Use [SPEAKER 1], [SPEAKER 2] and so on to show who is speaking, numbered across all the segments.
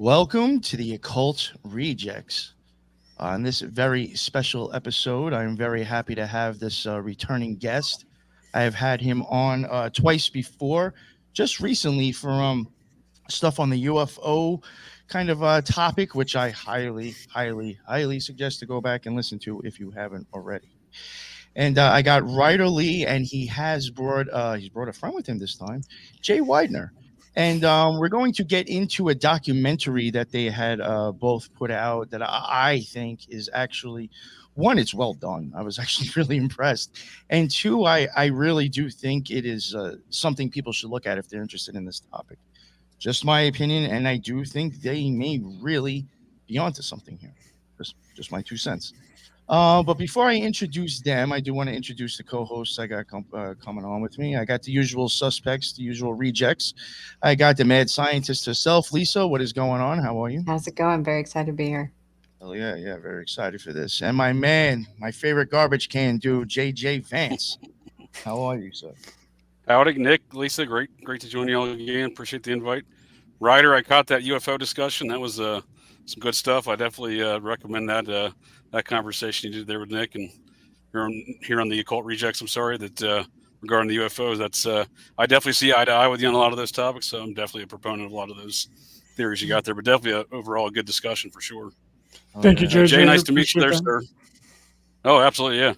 [SPEAKER 1] Welcome to the Occult Rejects. On this very special episode, I'm very happy to have this returning guest. I have had him on twice before, just recently for stuff on the UFO kind of topic, which I highly suggest to go back and listen to if you haven't already. And I got Ryder Lee, and he's brought a friend with him this time, Jay Widener. And we're going to get into a documentary that they had both put out that I think is actually, one, it's well done. I was actually really impressed. And two, I really do think it is something people should look at if they're interested in this topic. Just my opinion, and I do think they may really be onto something here. Just my 2 cents. But before I introduce them, I do want to introduce the co-hosts I got coming on with me. I got the usual suspects, the usual rejects. I got the mad scientist herself, Lisa. What is going on? How are you?
[SPEAKER 2] How's it going? Very excited to be here.
[SPEAKER 1] Oh yeah, very excited for this. And my man, my favorite garbage can dude, JJ Vance. How are you, sir?
[SPEAKER 3] Howdy, Nick, Lisa, great to join you all again. Appreciate the invite. Ryder, I caught that UFO discussion. That was some good stuff. I definitely recommend that conversation you did there with Nick, and here on the Occult Rejects. I'm sorry that regarding the UFOs, that's I definitely see eye to eye with you on a lot of those topics. So I'm definitely a proponent of a lot of those theories you got there. But definitely overall a good discussion for sure.
[SPEAKER 4] Thank you, JJ.
[SPEAKER 3] Jay, nice to meet you there, sir. Oh, absolutely, yeah.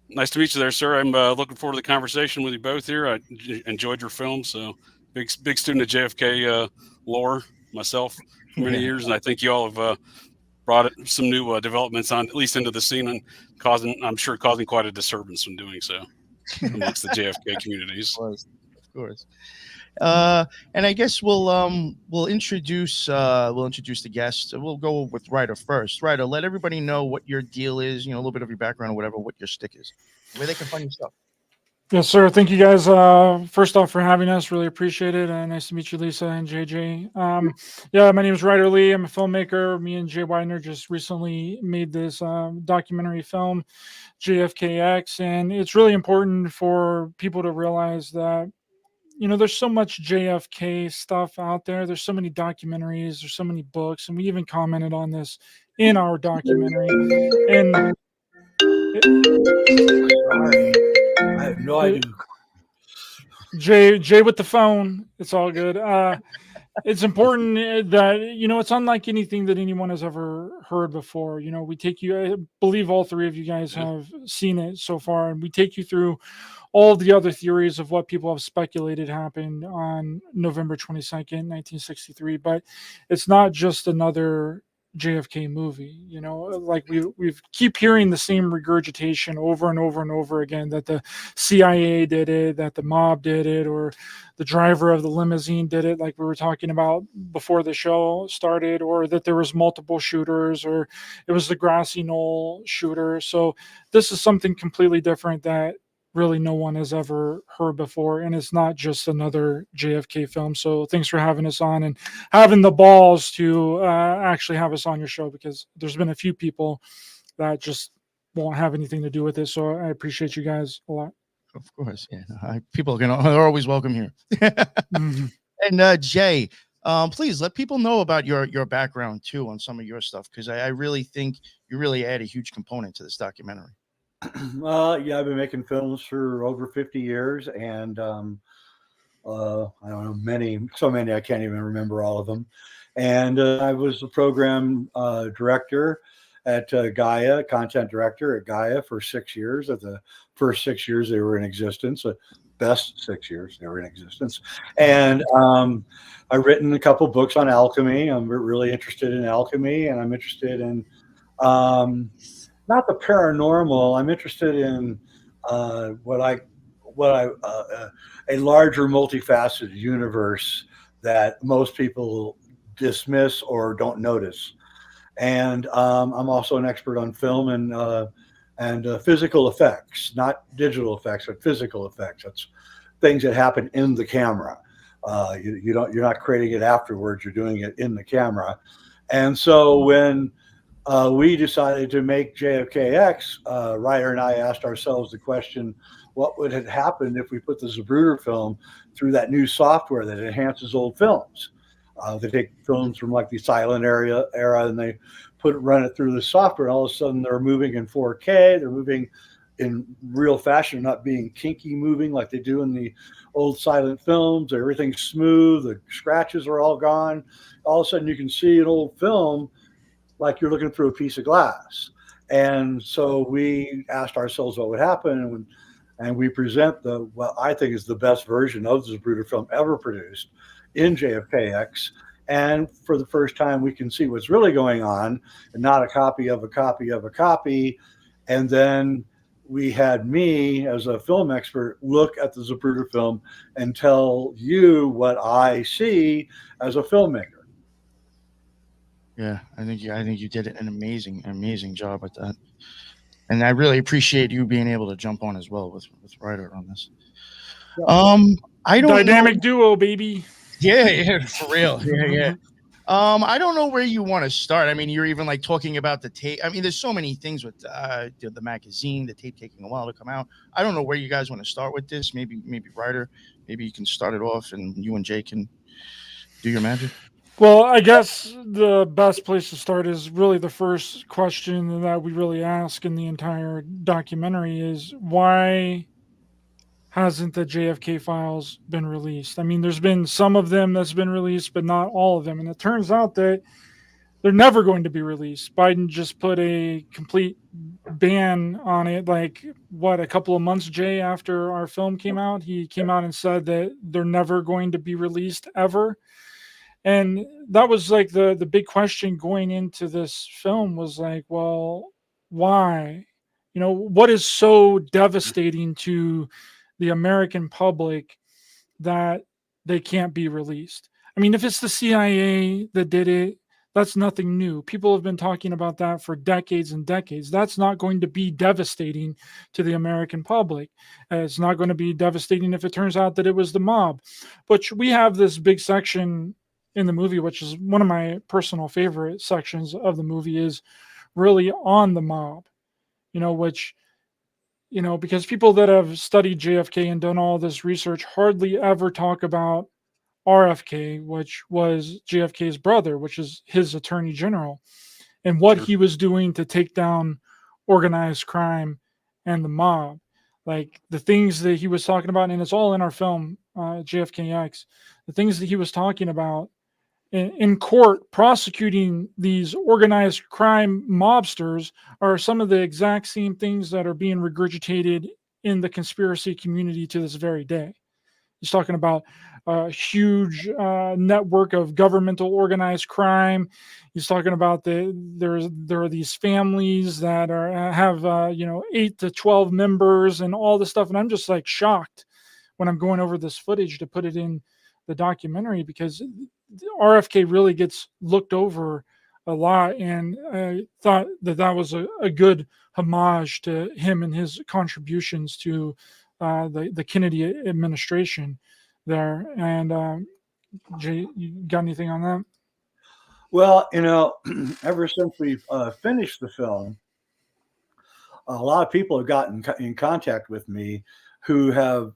[SPEAKER 3] Nice to meet you there, sir. I'm looking forward to the conversation with you both here. I enjoyed your film, so big student of JFK lore myself for many years, and I think you all have brought some new developments on, at least into the scene, and I'm sure causing quite a disturbance when doing so amongst the JFK communities.
[SPEAKER 1] Of course. And I guess we'll introduce the guest. We'll go with Ryder first. Ryder, let everybody know what your deal is. A little bit of your background or whatever. What your stick is, where they can find your stuff.
[SPEAKER 4] Yes, sir. Thank you guys. First off, for having us. Really appreciate it. Nice to meet you, Lisa and JJ. Yeah, my name is Ryder Lee. I'm a filmmaker. Me and Jay Widener just recently made this documentary film, JFK X, and it's really important for people to realize that there's so much JFK stuff out there. There's so many documentaries. There's so many books, and we even commented on this in our documentary. And
[SPEAKER 5] I have no idea.
[SPEAKER 4] Jay with the phone. It's all good. It's important that, it's unlike anything that anyone has ever heard before. We take you, I believe all three of you guys have seen it so far, and we take you through all the other theories of what people have speculated happened on November 22nd, 1963. But it's not just another JFK movie. Like we keep hearing the same regurgitation over and over and over again, that the CIA did it, that the mob did it, or the driver of the limousine did it, like we were talking about before the show started, or that there was multiple shooters, or it was the grassy knoll shooter. So this is something completely different that really no one has ever heard before, and it's not just another JFK film. So thanks for having us on and having the balls to actually have us on your show, because there's been a few people that just won't have anything to do with it. So I appreciate you guys a lot.
[SPEAKER 1] Of course, yeah. People are always welcome here. Mm-hmm. And Jay, please let people know about your background too on some of your stuff, because I really think you really add a huge component to this documentary.
[SPEAKER 5] Yeah, I've been making films for over 50 years, and I don't know, so many I can't even remember all of them. And I was the program director at Gaia, content director at Gaia for 6 years. Of the first 6 years they were in existence, the best 6 years they were in existence. And I've written a couple books on alchemy. I'm really interested in alchemy, and I'm interested in not the paranormal. I'm interested in a larger, multifaceted universe that most people dismiss or don't notice. And I'm also an expert on film and physical effects, not digital effects, but physical effects. That's things that happen in the camera. You're not creating it afterwards. You're doing it in the camera. And so when we decided to make JFKX, Ryder and I asked ourselves the question, what would have happened if we put the Zapruder film through that new software that enhances old films? They take films from like the silent era, and they run it through the software. And all of a sudden, they're moving in 4K. They're moving in real fashion, not being kinky moving like they do in the old silent films. Everything's smooth. The scratches are all gone. All of a sudden, you can see an old film like you're looking through a piece of glass. And so we asked ourselves what would happen, and we present what I think is the best version of the Zapruder film ever produced in JFKX. And for the first time, we can see what's really going on, and not a copy of a copy of a copy. And then we had me, as a film expert, look at the Zapruder film and tell you what I see as a filmmaker.
[SPEAKER 1] Yeah, I think you did an amazing job with that, and I really appreciate you being able to jump on as well with Ryder on this. I don't
[SPEAKER 4] Dynamic
[SPEAKER 1] know.
[SPEAKER 4] duo, baby.
[SPEAKER 1] Yeah, for real. Yeah. I don't know where you want to start. I mean, you're even like talking about the tape. I mean, there's so many things with the magazine, the tape taking a while to come out. I don't know where you guys want to start with this. Maybe Ryder, maybe you can start it off, and you and Jay can do your magic.
[SPEAKER 4] Well, I guess the best place to start is really the first question that we really ask in the entire documentary is, why hasn't the JFK files been released? I mean, there's been some of them that's been released, but not all of them. And it turns out that they're never going to be released. Biden just put a complete ban on it, like, a couple of months, Jay, after our film came out. He came out and said that they're never going to be released ever. And that was like the big question going into this film was like, well, why? What is so devastating to the American public that they can't be released? I mean, if it's the CIA that did it, that's nothing new. People have been talking about that for decades and decades. That's not going to be devastating to the American public. It's not going to be devastating if it turns out that it was the mob. But we have this big section in the movie, which is one of my personal favorite sections of the movie, is really on the mob, because people that have studied JFK and done all this research hardly ever talk about RFK, which was JFK's brother, which is his attorney general, and what he was doing to take down organized crime and the mob. Like the things that he was talking about, and it's all in our film, JFKX, the things that he was talking about in court prosecuting these organized crime mobsters are some of the exact same things that are being regurgitated in the conspiracy community to this very day. He's talking about a huge network of governmental organized crime. He's talking about there are these families that have 8 to 12 members and all this stuff. And I'm just like shocked when I'm going over this footage to put it in the documentary, because RFK really gets looked over a lot, and I thought that was a good homage to him and his contributions to the Kennedy administration there. And Jay, you got anything on that?
[SPEAKER 5] Well, ever since we've finished the film, a lot of people have gotten in contact with me who have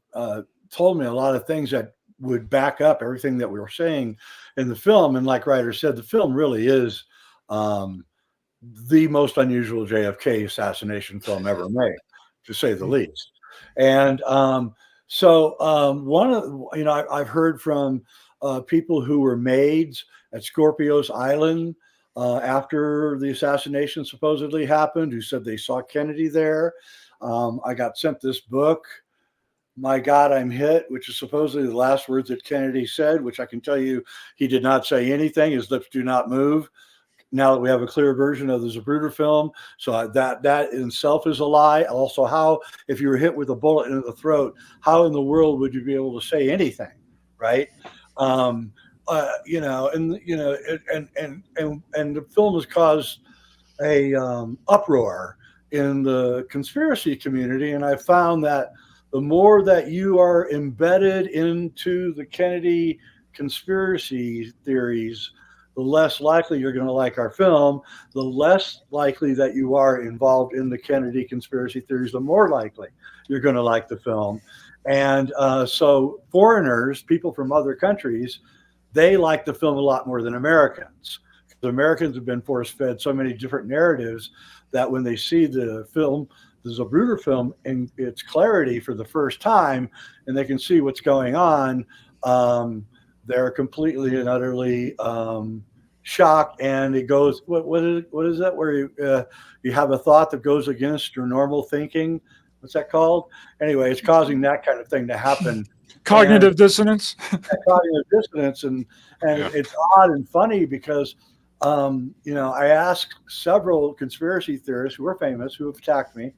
[SPEAKER 5] told me a lot of things that would back up everything that we were saying in the film. And like Ryder said, the film really is the most unusual JFK assassination film ever made, to say the least. And one of I've heard from people who were maids at Scorpios Island after the assassination supposedly happened, who said they saw Kennedy there. I got sent this book, "My God, I'm Hit," which is supposedly the last words that Kennedy said, which I can tell you he did not say anything. His lips do not move. Now that we have a clear version of the Zapruder film, so that in itself is a lie. Also, how, if you were hit with a bullet in the throat, how in the world would you be able to say anything, right? And the film has caused a uproar in the conspiracy community, and I found that the more that you are embedded into the Kennedy conspiracy theories, the less likely you're going to like our film. The less likely that you are involved in the Kennedy conspiracy theories, the more likely you're going to like the film. And so foreigners, people from other countries, they like the film a lot more than Americans. The Americans have been force-fed so many different narratives that when they see the film, the Zapruder film, in its clarity for the first time, and they can see what's going on, they're completely and utterly shocked. And it goes, what is that? Where you have a thought that goes against your normal thinking. What's that called? Anyway, it's causing that kind of thing to happen.
[SPEAKER 4] Cognitive dissonance.
[SPEAKER 5] Cognitive dissonance, and it's odd and funny because I asked several conspiracy theorists who are famous who have attacked me.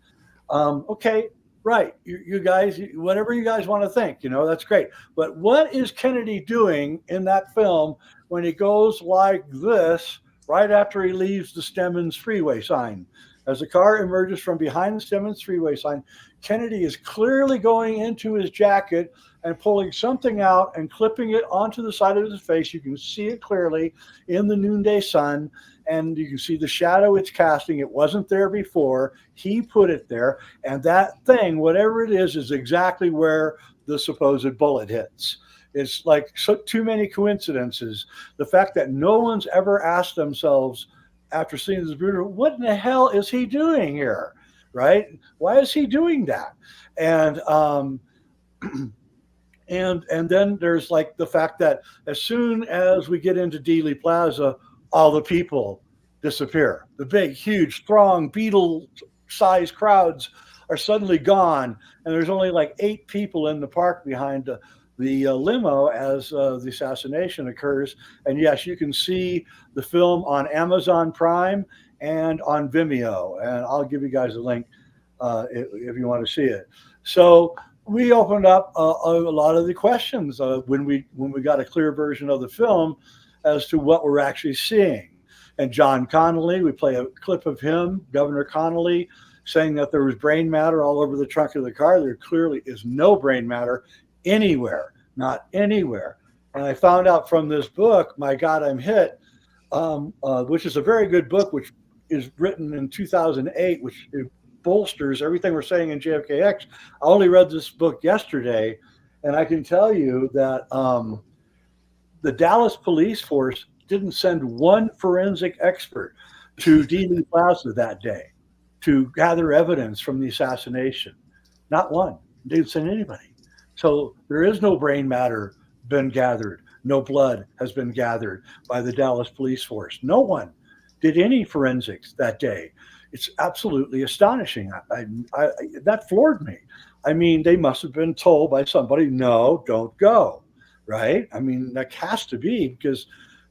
[SPEAKER 5] Okay, right, you guys, whatever you guys want to think, that's great. But what is Kennedy doing in that film when he goes like this right after he leaves the Stemmons freeway sign? As the car emerges from behind the Stemmons freeway sign, Kennedy is clearly going into his jacket and pulling something out and clipping it onto the side of his face. You can see it clearly in the noonday sun, and you can see the shadow it's casting. It wasn't there before. He put it there, and that thing, whatever it is exactly where the supposed bullet hits. It's like too many coincidences. The fact that no one's ever asked themselves after seeing this Zapruder, what in the hell is he doing here, right? Why is he doing that? And and then there's like the fact that as soon as we get into Dealey Plaza, all the people disappear. The big, huge, strong, Beatle-sized crowds are suddenly gone, and there's only like 8 people in the park behind the limo as the assassination occurs. And yes, you can see the film on Amazon Prime and on Vimeo, and I'll give you guys a link if you want to see it. So we opened up a lot of the questions when we got a clear version of the film as to what we're actually seeing. And John Connolly, we play a clip of him, Governor Connolly, saying that there was brain matter all over the trunk of the car. There clearly is no brain matter anywhere, not anywhere. And I found out from this book, My God, I'm Hit, which is a very good book, which is written in 2008, which bolsters everything we're saying in JFKX. I only read this book yesterday, and I can tell you that the Dallas police force didn't send one forensic expert to Dealey Plaza that day to gather evidence from the assassination. Not one. They didn't send anybody. So there is no brain matter been gathered. No blood has been gathered by the Dallas police force. No one did any forensics that day. It's absolutely astonishing. That floored me. I mean, they must have been told by somebody, no, don't go, right? I mean, that has to be because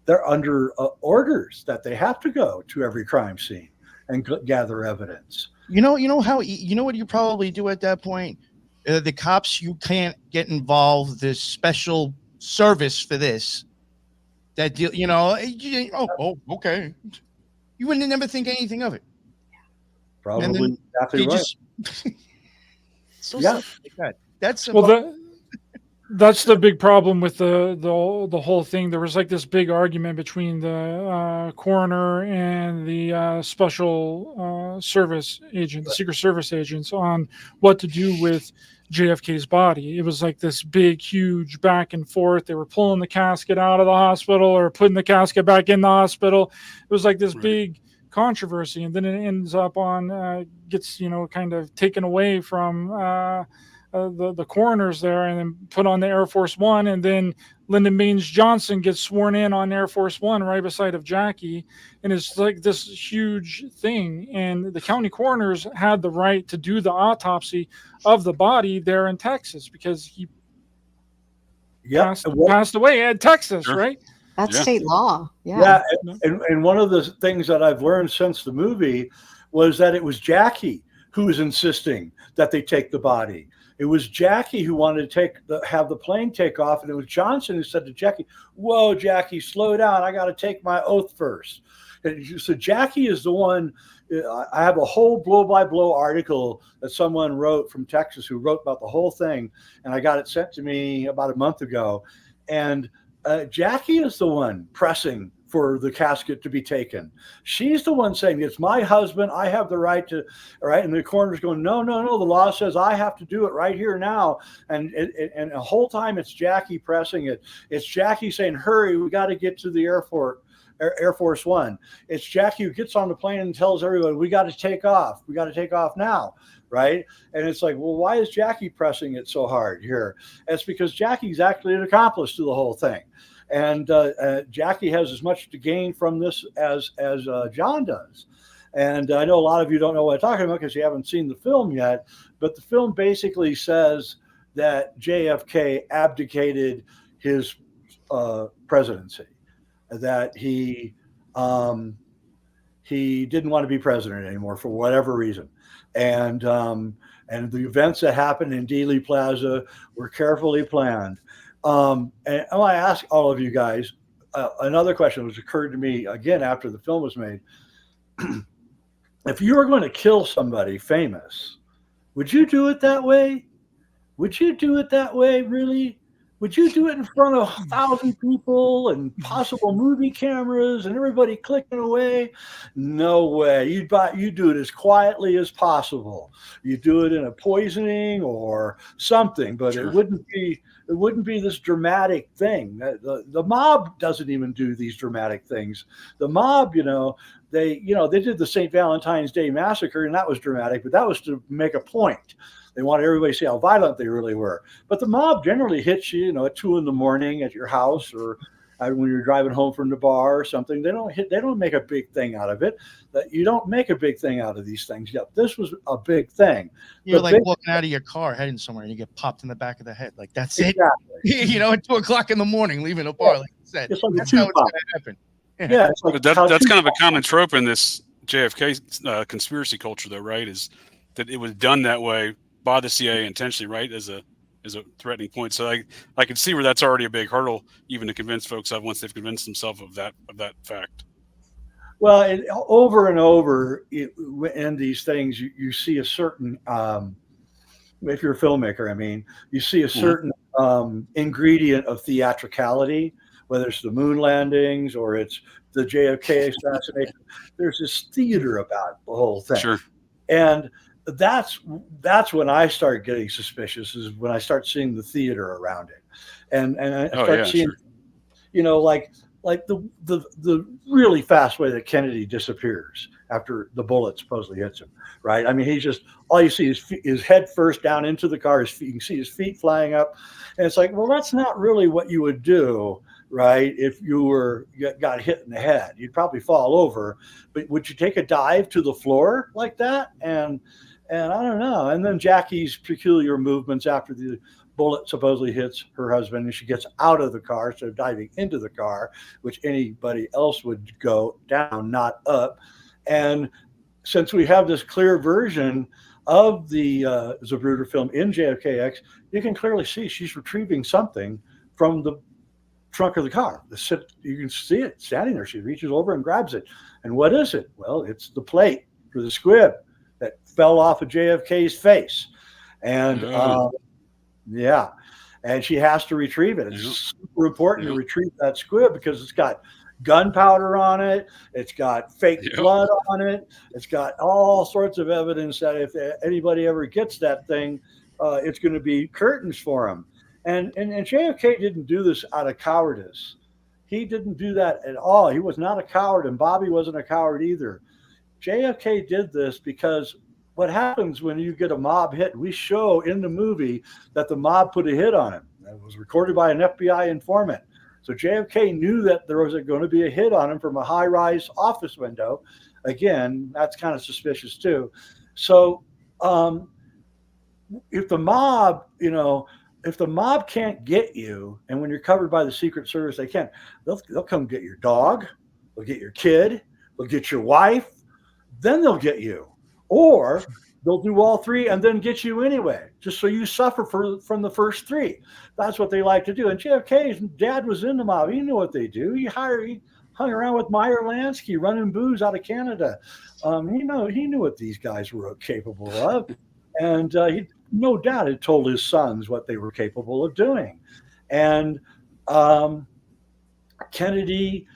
[SPEAKER 5] they're under orders that they have to go to every crime scene and gather evidence.
[SPEAKER 1] You know what you probably do at that point? The cops, you can't get involved. There's special service for this. That deal, okay. You wouldn't never think anything of it.
[SPEAKER 5] Probably exactly right.
[SPEAKER 1] Like that. That's
[SPEAKER 4] that's the big problem with the whole thing. There was like this big argument between the coroner and the special service agent, the Secret Service agents, on what to do with JFK's body. It was like this big, huge back and forth. They were pulling the casket out of the hospital or putting the casket back in the hospital. It was like this big controversy, and then it ends up on gets kind of taken away from the coroners there, and then put on the Air Force One, and then Lyndon Baines Johnson gets sworn in on Air Force One right beside of Jackie, and it's like this huge thing. And the county coroners had the right to do the autopsy of the body there in Texas because he passed away in Texas, right?
[SPEAKER 2] That's state law.
[SPEAKER 5] Yeah. And one of the things that I've learned since the movie was that it was Jackie who was insisting that they take the body. It was Jackie who wanted to have the plane take off, and it was Johnson who said to Jackie, "Whoa, Jackie, slow down. I got to take my oath first." And so Jackie is the one. I have a whole blow-by-blow article that someone wrote from Texas who wrote about the whole thing, and I got it sent to me about a month ago. And Jackie is the one pressing for the casket to be taken. She's the one saying, it's my husband, I have the right to, right? And the coroner's going, no, no, no, the law says I have to do it right here now. And the whole time it's Jackie pressing it. It's Jackie saying, hurry, we got to get to the airport. Air Force One. It's Jackie who gets on the plane and tells everybody, we got to take off. We got to take off now, right? And it's like, well, why is Jackie pressing it so hard here? It's because Jackie's actually an accomplice to the whole thing. And Jackie has as much to gain from this as John does. And I know a lot of you don't know what I'm talking about because you haven't seen the film yet, but the film basically says that JFK abdicated his presidency, that he didn't want to be president anymore for whatever reason. And the events that happened in Dealey Plaza were carefully planned. And I want to ask all of you guys another question which occurred to me again after the film was made. If you were going to kill somebody famous, would you do it that way? Would you do it that way, really? Would you do it in front of 1,000 people and possible movie cameras and everybody clicking away? No way. You do it as quietly as possible. You do it in a poisoning or something, but sure. It wouldn't be this dramatic thing. The mob doesn't even do these dramatic things. The mob, they did the St. Valentine's Day massacre, and that was dramatic, but that was to make a point. They wanted everybody to see how violent they really were. But the mob generally hits you, at 2 a.m. at your house, or when you're driving home from the bar or something. They don't make a big thing out of it. That you don't make a big thing out of these things. Yep, this was a big thing.
[SPEAKER 1] You're walking out of your car, heading somewhere, and you get popped in the back of the head. Like, that's exactly it. At 2 o'clock in the morning, leaving a bar, like you said.
[SPEAKER 5] It's like
[SPEAKER 1] that's how it's going to happen.
[SPEAKER 5] Yeah, it's like
[SPEAKER 3] that's kind of a common trope in this JFK conspiracy culture, though, right? Is that it was done that way by the CIA intentionally, right, as a threatening point. So I can see where that's already a big hurdle, even to convince folks of once they've convinced themselves of that fact.
[SPEAKER 5] Well, over and over in these things, you see a certain, if you're a filmmaker, you see a certain ingredient of theatricality, whether it's the moon landings or it's the JFK assassination. There's this theater about the whole thing. Sure. And that's when I start getting suspicious, is when I start seeing the theater around it, and I start seeing, sure. like the really fast way that Kennedy disappears after the bullet supposedly hits him, right? He's just, all you see is his head first down into the car. You can see his feet flying up, and it's like, well, that's not really what you would do, right? If you got hit in the head, you'd probably fall over, but would you take a dive to the floor like that? And I don't know. And then Jackie's peculiar movements after the bullet supposedly hits her husband, and she gets out of the car instead of diving into the car, which anybody else would go down, not up. And since we have this clear version of the Zapruder film in JFK X, you can clearly see she's retrieving something from the trunk of the car. You can see it standing there. She reaches over and grabs it. And what is it? Well, it's the plate for the squib that fell off of JFK's face. And and she has to retrieve it. It's super important to retrieve that squib because it's got gunpowder on it. It's got fake blood on it. It's got all sorts of evidence that if anybody ever gets that thing, it's going to be curtains for him. And JFK didn't do this out of cowardice. He didn't do that at all. He was not a coward, and Bobby wasn't a coward either. JFK did this because what happens when you get a mob hit, we show in the movie that the mob put a hit on him. It was recorded by an FBI informant. So JFK knew that there was going to be a hit on him from a high-rise office window. Again, that's kind of suspicious too. So if the mob, if the mob can't get you, and when you're covered by the Secret Service, they can't, they'll come get your dog, they'll get your kid, they'll get your wife, then they'll get you. Or they'll do all three and then get you anyway, just so you suffer from the first three. That's what they like to do. And JFK's dad was in the mob. He knew what they do. He hung around with Meyer Lansky running booze out of Canada. He knew what these guys were capable of. And he no doubt had told his sons what they were capable of doing. And Kennedy,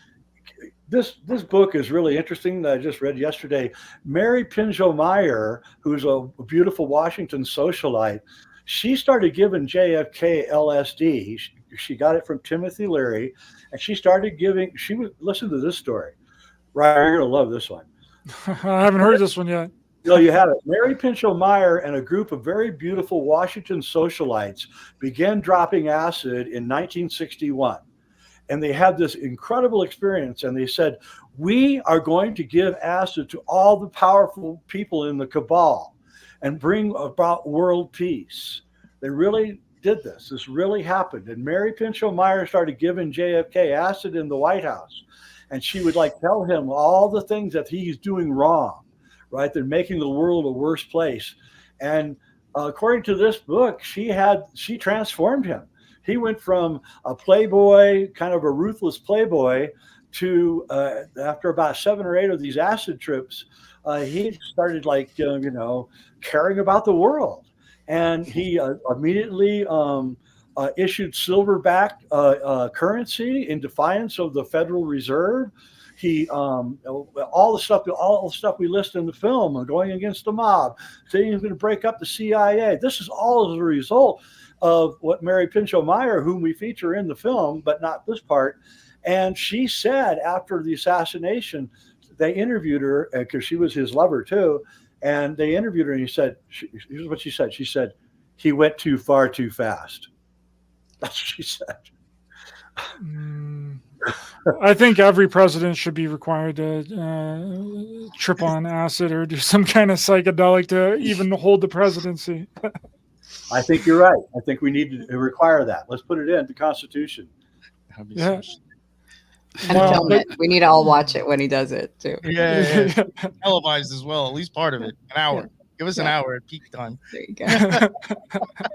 [SPEAKER 5] this book is really interesting that I just read yesterday. Mary Pinjo Meyer, who's a beautiful Washington socialite, she started giving JFK LSD. She got it from Timothy Leary, and she started giving. She would listen to this story. Right, you're gonna love this one.
[SPEAKER 4] I haven't heard this one yet.
[SPEAKER 5] No, you have it. Mary Pinchot Meyer and a group of very beautiful Washington socialites began dropping acid in 1961. And they had this incredible experience. And they said, we are going to give acid to all the powerful people in the cabal and bring about world peace. They really did this. This really happened. And Mary Pinchot Meyer started giving JFK acid in the White House. And she would like tell him all the things that he's doing wrong. Right, they're making the world a worse place, and according to this book, she transformed him. He went from a playboy, kind of a ruthless playboy, to after about 7 or 8 of these acid trips, he started caring about the world, and he immediately issued silver-backed currency in defiance of the Federal Reserve. He all the stuff we list in the film, going against the mob, saying he's going to break up the CIA. This is all as a result of what Mary Pinchot Meyer, whom we feature in the film, but not this part. And she said after the assassination, they interviewed her because she was his lover too, and they interviewed her, and here's what she said. She said, "He went too far too fast." That's what she said.
[SPEAKER 4] I think every president should be required to trip on acid or do some kind of psychedelic to even hold the presidency.
[SPEAKER 5] I think you're right. I think we need to require that. Let's put it in the Constitution.
[SPEAKER 4] Yeah.
[SPEAKER 2] And film it. We need to all watch it when he does it too.
[SPEAKER 1] Yeah. Televised as well, at least part of it. An hour. Give us an hour at peak time.
[SPEAKER 2] There you go.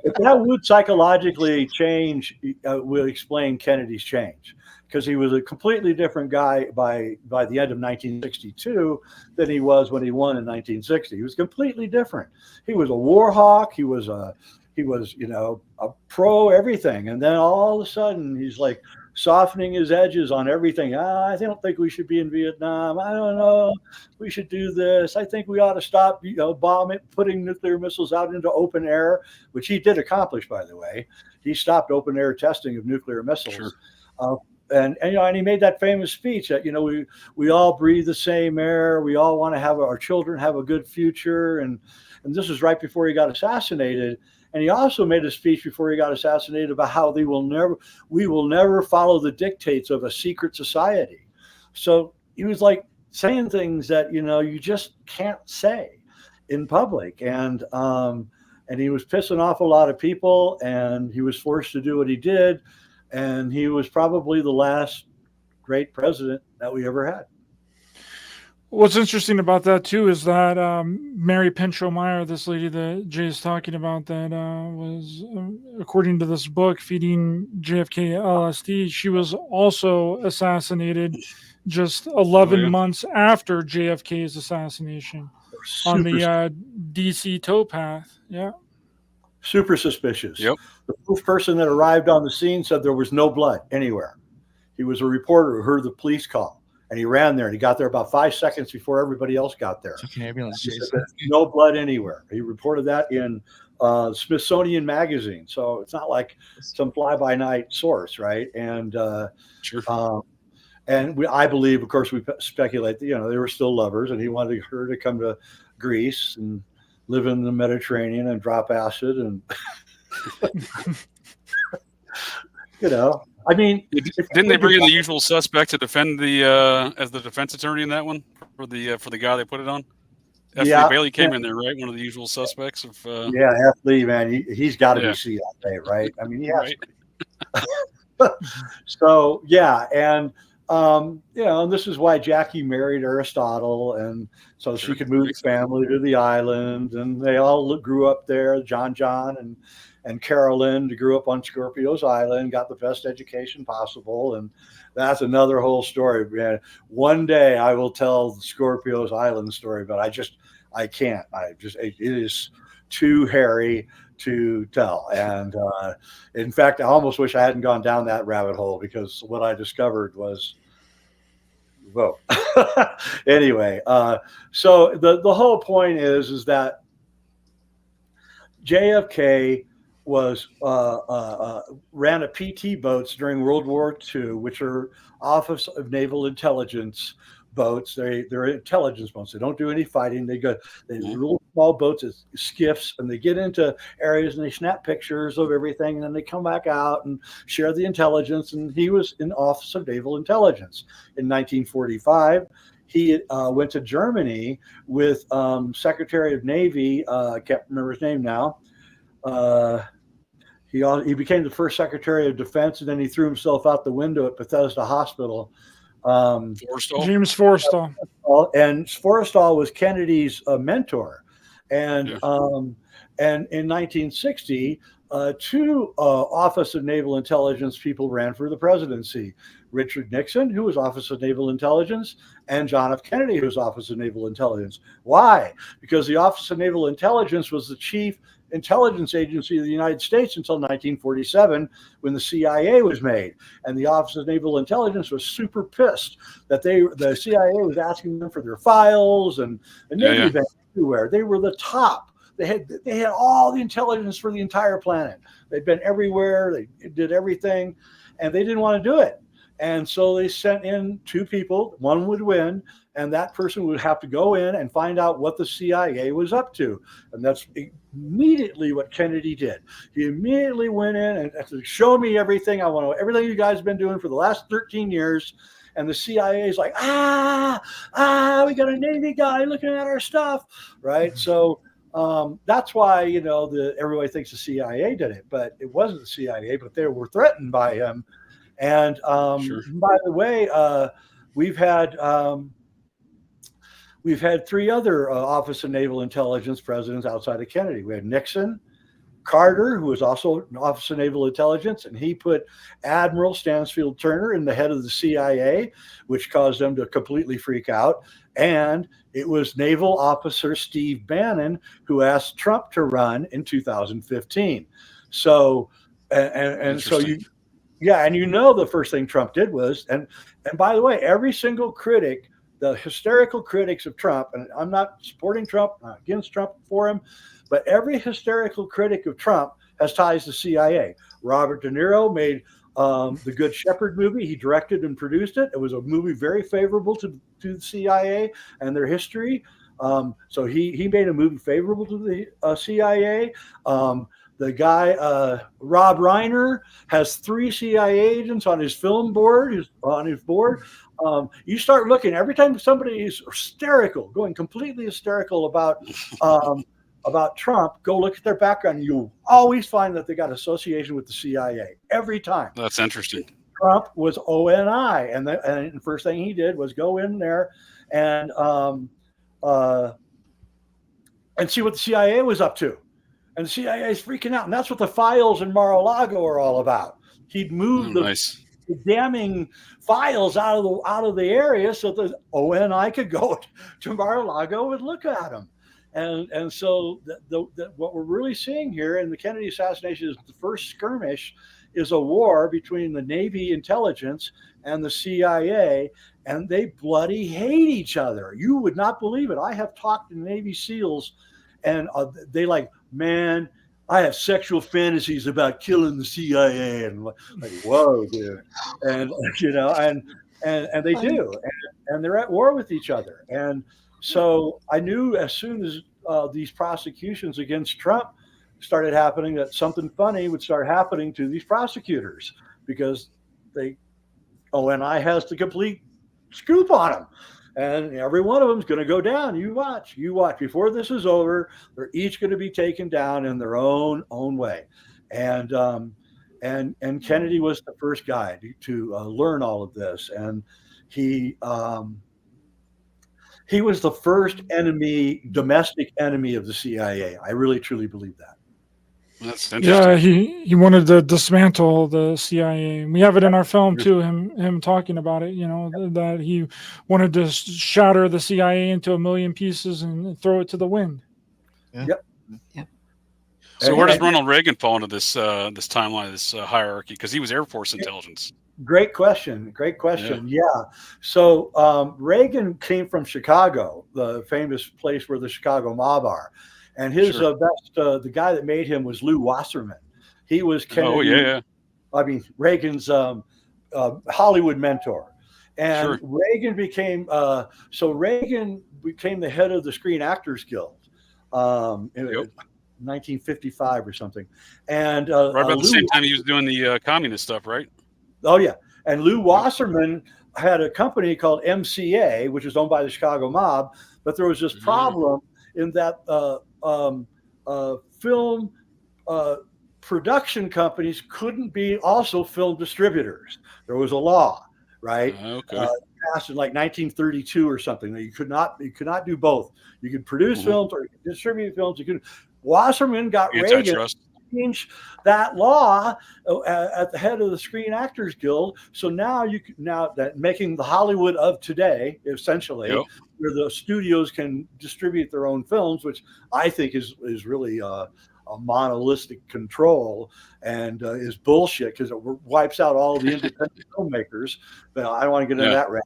[SPEAKER 5] If that would psychologically change, will explain Kennedy's change, because he was a completely different guy by the end of 1962 than he was when he won in 1960. He was completely different. He was a war hawk. He was a pro everything, and then all of a sudden he's like softening his edges on everything. I don't think we should be in Vietnam. I don't know. We should do this. I think we ought to stop, bombing, putting nuclear missiles out into open air, which he did accomplish, by the way. He stopped open air testing of nuclear missiles. Sure. And he made that famous speech that, we all breathe the same air. We all want to have our children have a good future. And this was right before he got assassinated. And he also made a speech before he got assassinated about how we will never follow the dictates of a secret society. So he was like saying things that, you just can't say in public. And he was pissing off a lot of people, and he was forced to do what he did. And he was probably the last great president that we ever had.
[SPEAKER 4] What's interesting about that too is that Mary Pinchot Meyer, this lady that Jay is talking about, that was, according to this book, feeding JFK LSD, she was also assassinated just 11 months after JFK's assassination on the DC towpath. Yeah.
[SPEAKER 5] Super suspicious.
[SPEAKER 3] Yep.
[SPEAKER 5] The first person that arrived on the scene said there was no blood anywhere. He was a reporter who heard the police call. And he ran there, and he got there about 5 seconds before everybody else got there. No blood anywhere. He reported that in Smithsonian Magazine. So it's not like some fly-by-night source, right? And
[SPEAKER 3] Sure.
[SPEAKER 5] I believe, of course, we speculate that, they were still lovers, and he wanted her to come to Greece and live in the Mediterranean and drop acid and, I mean,
[SPEAKER 3] didn't they bring in the usual suspect to defend as the defense attorney in that one for the guy they put it on? F. Lee Bailey came in there, right? One of the usual suspects of.
[SPEAKER 5] F. Lee, man, he's got to be CIA, right? I mean, he has to be. So and and this is why Jackie married Aristotle, and so she could move the family to the island, and they all grew up there. John and Carolyn grew up on Scorpio's Island, got the best education possible, and that's another whole story, man. One day I will tell the Scorpio's Island story, but I can't. It is too hairy to tell. And in fact, I almost wish I hadn't gone down that rabbit hole, because what I discovered was vote. Anyway, so the whole point is that JFK was ran a PT boats during World War II, which are Office of Naval Intelligence boats. They're intelligence boats. They don't do any fighting. They little small boats as skiffs, and they get into areas and they snap pictures of everything, and then they come back out and share the intelligence. And he was in Office of Naval Intelligence in 1945. He went to Germany with Secretary of Navy. I can't remember his name now. He became the first Secretary of Defense, and then he threw himself out the window at Bethesda Hospital.
[SPEAKER 3] Forrestal?
[SPEAKER 4] James Forrestal.
[SPEAKER 5] And Forrestal was Kennedy's mentor. And and in 1960, two Office of Naval Intelligence people ran for the presidency. Richard Nixon, who was Office of Naval Intelligence, and John F. Kennedy, who was Office of Naval Intelligence. Why? Because the Office of Naval Intelligence was the chief intelligence agency of the United States until 1947, when the CIA was made. And the Office of Naval Intelligence was super pissed that the CIA was asking them for their files and Navy been everywhere. They were the top. They had all the intelligence for the entire planet. They'd been everywhere. They did everything, and they didn't want to do it. And so they sent in two people. One would win, and that person would have to go in and find out what the CIA was up to. And that's immediately what Kennedy did. He immediately went in and said, show me everything. I want to know everything you guys have been doing for the last 13 years. And the CIA is like, we got a Navy guy looking at our stuff, right? So that's why, everybody thinks the CIA did it, but it wasn't the CIA, but they were threatened by him. And by the way, we've had three other Office of Naval Intelligence presidents outside of Kennedy. We had Nixon, Carter, who was also an Office of Naval Intelligence, and he put Admiral Stansfield Turner in the head of the CIA, which caused them to completely freak out. And it was Naval Officer Steve Bannon who asked Trump to run in 2015. So, and so the first thing Trump did was, and by the way, every single critic, the hysterical critics of Trump, and I'm not supporting Trump, not against Trump for him, but every hysterical critic of Trump has ties to CIA. Robert De Niro made the Good Shepherd movie. He directed and produced it. It was a movie very favorable to the CIA and their history. So he made a movie favorable to the CIA. The guy, Rob Reiner, has 3 CIA agents on his film board, you start looking, every time somebody is hysterical, going completely hysterical about Trump, go look at their background. You'll always find that they got association with the CIA every time.
[SPEAKER 3] That's interesting.
[SPEAKER 5] Trump was ONI, and the first thing he did was go in there and see what the CIA was up to. And the CIA is freaking out. And that's what the files in Mar-a-Lago are all about. He'd moved the damning files out of the area so the ONI could go to Mar-a-Lago and look at them. And so what we're really seeing here in the Kennedy assassination is the first skirmish is a war between the Navy intelligence and the CIA, and they bloody hate each other. You would not believe it. I have talked to Navy SEALs, and they like, man, I have sexual fantasies about killing the CIA, and like, whoa, dude, and and they do, and they're at war with each other. And so I knew as soon as these prosecutions against Trump started happening that something funny would start happening to these prosecutors, because ONI has the complete scoop on them. And every one of them is going to go down. You watch. Before this is over, they're each going to be taken down in their own way. And Kennedy was the first guy to learn all of this. And he was the first domestic enemy of the CIA. I really, truly believe that.
[SPEAKER 3] That's interesting.
[SPEAKER 4] Yeah, he wanted to dismantle the CIA. We have it in our film too. Him talking about it. That he wanted to shatter the CIA into 1 million pieces and throw it to the wind.
[SPEAKER 1] Yeah.
[SPEAKER 2] Yep.
[SPEAKER 3] So where does Ronald Reagan fall into this timeline, this hierarchy? Because he was Air Force intelligence.
[SPEAKER 5] Great question. Great question. Yeah. So Reagan came from Chicago, the famous place where the Chicago mob are. And his best, the guy that made him was Lew Wasserman. He was Kennedy, Reagan's Hollywood mentor. And Reagan became, Reagan became the head of the Screen Actors Guild in 1955 or something. And
[SPEAKER 3] right about the same time he was doing the communist stuff, right?
[SPEAKER 5] Oh, yeah. And Lew Wasserman had a company called MCA, which was owned by the Chicago mob. But there was this problem in that film production companies couldn't be also film distributors. There was a law, right? Passed in like 1932 or something. You could not do both. You could produce films or you could distribute films. You could. Wasserman got Reagan to change that law at the head of the Screen Actors Guild. So now that making the Hollywood of today, essentially, where the studios can distribute their own films, which I think is really a monolistic control and is bullshit because it wipes out all the independent filmmakers. But I don't want to get into that rant.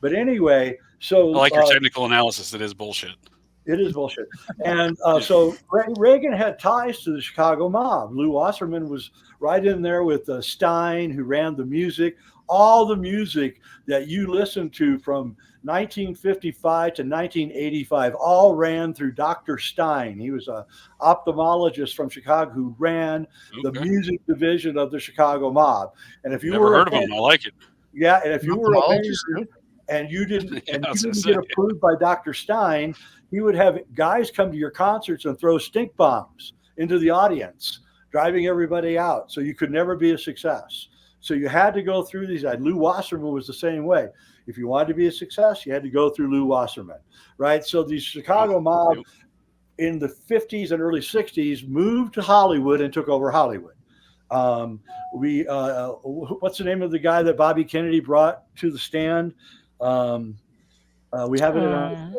[SPEAKER 5] But anyway, so
[SPEAKER 3] I like your technical analysis. It is bullshit.
[SPEAKER 5] It is bullshit. And so Reagan had ties to the Chicago mob. Lew Wasserman was right in there with Stein, who ran the music. All the music that you listened to from 1955 to 1985 all ran through Dr. Stein. He was an ophthalmologist from Chicago who ran the music division of the Chicago mob. And if you
[SPEAKER 3] never heard of him, I like it.
[SPEAKER 5] Yeah, and if you were a band and you didn't get approved by Dr. Stein, he would have guys come to your concerts and throw stink bombs into the audience, driving everybody out. So you could never be a success. So you had to go through these guys. Lew Wasserman was the same way. If you wanted to be a success, you had to go through Lew Wasserman, right? So the Chicago mob in the 50s and early 60s moved to Hollywood and took over Hollywood. What's the name of the guy that Bobby Kennedy brought to the stand? We have it in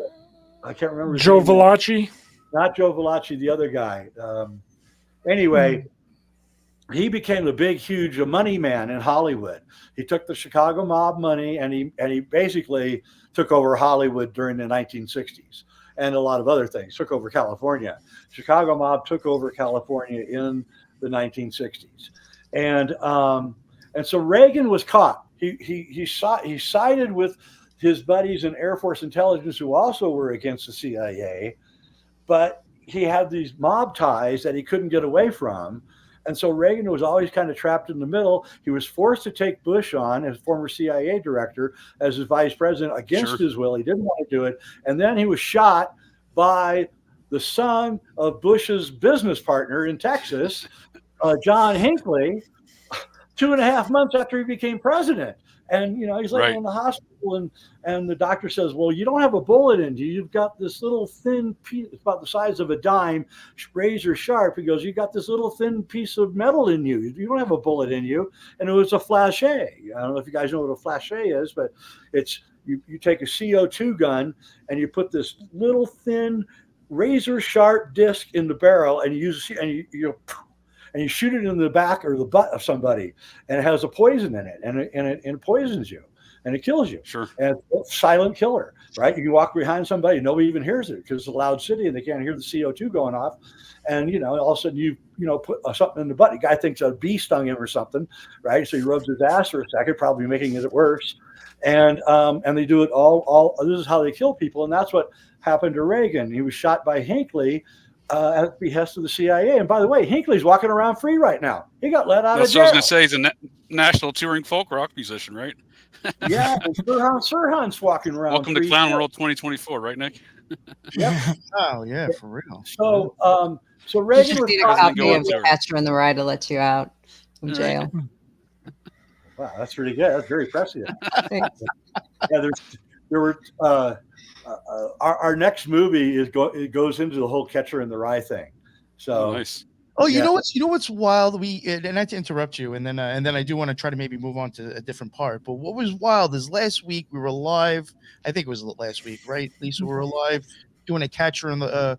[SPEAKER 5] I can't remember.
[SPEAKER 4] Joe Valachi?
[SPEAKER 5] Not Joe Valachi, the other guy. Anyway, he became the big, huge money man in Hollywood. He took the Chicago mob money and he basically took over Hollywood during the 1960s and a lot of other things. Took over California. Chicago mob took over California in the 1960s, and so Reagan was caught. He sided with his buddies in Air Force intelligence who also were against the CIA, but he had these mob ties that he couldn't get away from. And so Reagan was always kind of trapped in the middle. He was forced to take Bush on as former CIA director, as his vice president against his will. He didn't want to do it. And then he was shot by the son of Bush's business partner in Texas, John Hinckley, 2.5 months after he became president. And, he's laying in the hospital and the doctor says, well, you don't have a bullet in you. You've got this little thin piece, it's about the size of a dime, razor sharp. He goes, you got this little thin piece of metal in you. You don't have a bullet in you. And it was a flashé. I don't know if you guys know what a flashé is, but it's, you take a CO2 gun and you put this little thin razor sharp disc in the barrel and you shoot it in the back or the butt of somebody, and it has a poison in it, and it poisons you, and it kills you.
[SPEAKER 3] Sure.
[SPEAKER 5] And it's a silent killer, right? You can walk behind somebody, nobody even hears it because it's a loud city, and they can't hear the CO2 going off. And all of a sudden you put something in the butt. The guy thinks a bee stung him or something, right? So he rubs his ass for a second, probably making it worse. And they do it all. This is how they kill people, and that's what happened to Reagan. He was shot by Hinckley. At the behest of the CIA. And by the way, Hinckley's walking around free right now. He got let out of jail.
[SPEAKER 3] I was going to say, he's a national touring folk rock musician, right?
[SPEAKER 5] Yeah, Sirhan's walking around.
[SPEAKER 3] Welcome to Clown World 2024, right, Nick?
[SPEAKER 5] Yep.
[SPEAKER 1] Oh, yeah, for real.
[SPEAKER 5] So
[SPEAKER 2] You
[SPEAKER 5] Reagan
[SPEAKER 2] just
[SPEAKER 5] was
[SPEAKER 2] need a copy of The Catcher in the Rye to let you out of jail.
[SPEAKER 5] Wow, that's really good. That's very prescient.
[SPEAKER 2] Thanks.
[SPEAKER 5] Yeah, there were our next movie it goes into the whole Catcher in the Rye thing. So
[SPEAKER 3] nice.
[SPEAKER 1] Oh, you know what's wild? And not to interrupt you, and then I do want to try to maybe move on to a different part. But what was wild is last week we were live. I think it was last week, right, Lisa? We were live doing a Catcher in the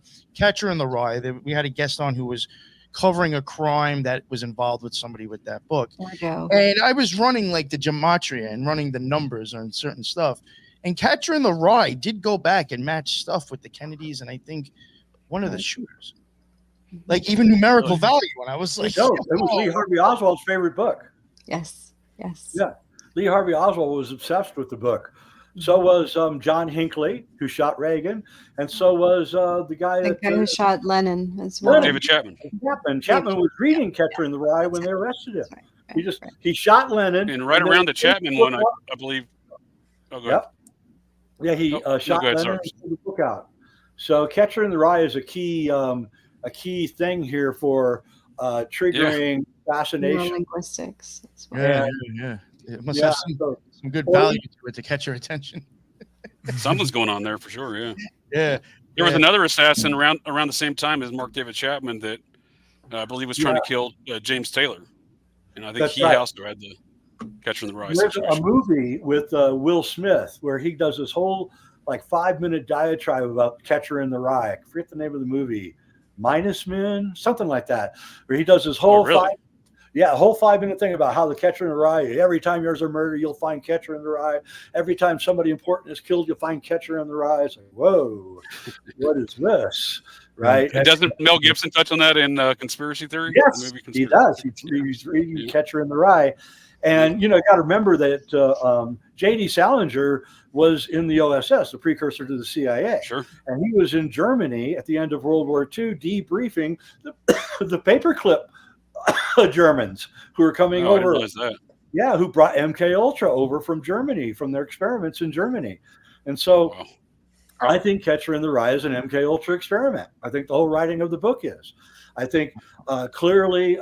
[SPEAKER 1] Rye. We had a guest on who was covering a crime that was involved with somebody with that book.
[SPEAKER 2] There we go.
[SPEAKER 1] And I was running like the gematria and running the numbers on certain stuff. And Catcher in the Rye did go back and match stuff with the Kennedys and I think one of the shooters. Like even numerical value. And I was like,
[SPEAKER 5] No, it was Lee Harvey Oswald's favorite book.
[SPEAKER 2] Yes. Yes.
[SPEAKER 5] Yeah. Lee Harvey Oswald was obsessed with the book. So was John Hinckley, who shot Reagan, and so was the guy
[SPEAKER 2] who shot Lennon as well.
[SPEAKER 3] David Chapman.
[SPEAKER 5] Chapman was reading Catcher in the Rye when they arrested him. Right. He shot Lennon.
[SPEAKER 3] And right around the Chapman one, I believe. Oh, go ahead.
[SPEAKER 5] Yeah, he shot Lennon and pulled the book out. So Catcher in the Rye is a key thing here for triggering assassination.
[SPEAKER 2] Linguistics.
[SPEAKER 1] Yeah. It must have some good value to it to catch your attention.
[SPEAKER 3] Something's going on there for sure. Yeah.
[SPEAKER 1] Yeah.
[SPEAKER 3] There was another assassin around the same time as Mark David Chapman that I believe was trying to kill James Taylor, and I think also had the Catcher in the Rye.
[SPEAKER 5] There's a movie with Will Smith where he does this whole like 5-minute diatribe about Catcher in the Rye. I forget the name of the movie, Minus Men, something like that, where he does this whole whole 5-minute thing about how the Catcher in the Rye, every time there's a murder, you'll find Catcher in the Rye. Every time somebody important is killed, you'll find Catcher in the Rye. It's like, whoa, what is this? Right?
[SPEAKER 3] And doesn't Mel Gibson touch on that in Conspiracy Theory?
[SPEAKER 5] Yes, he does. He's reading Catcher in the Rye. And, got to remember that J.D. Salinger was in the OSS, the precursor to the CIA.
[SPEAKER 3] Sure.
[SPEAKER 5] And he was in Germany at the end of World War II debriefing the paperclip Germans who were coming over. I didn't realize that. Yeah, who brought MK Ultra over from Germany, from their experiments in Germany. And so I think Catcher in the Rye is an MK Ultra experiment. I think the whole writing of the book is. I think clearly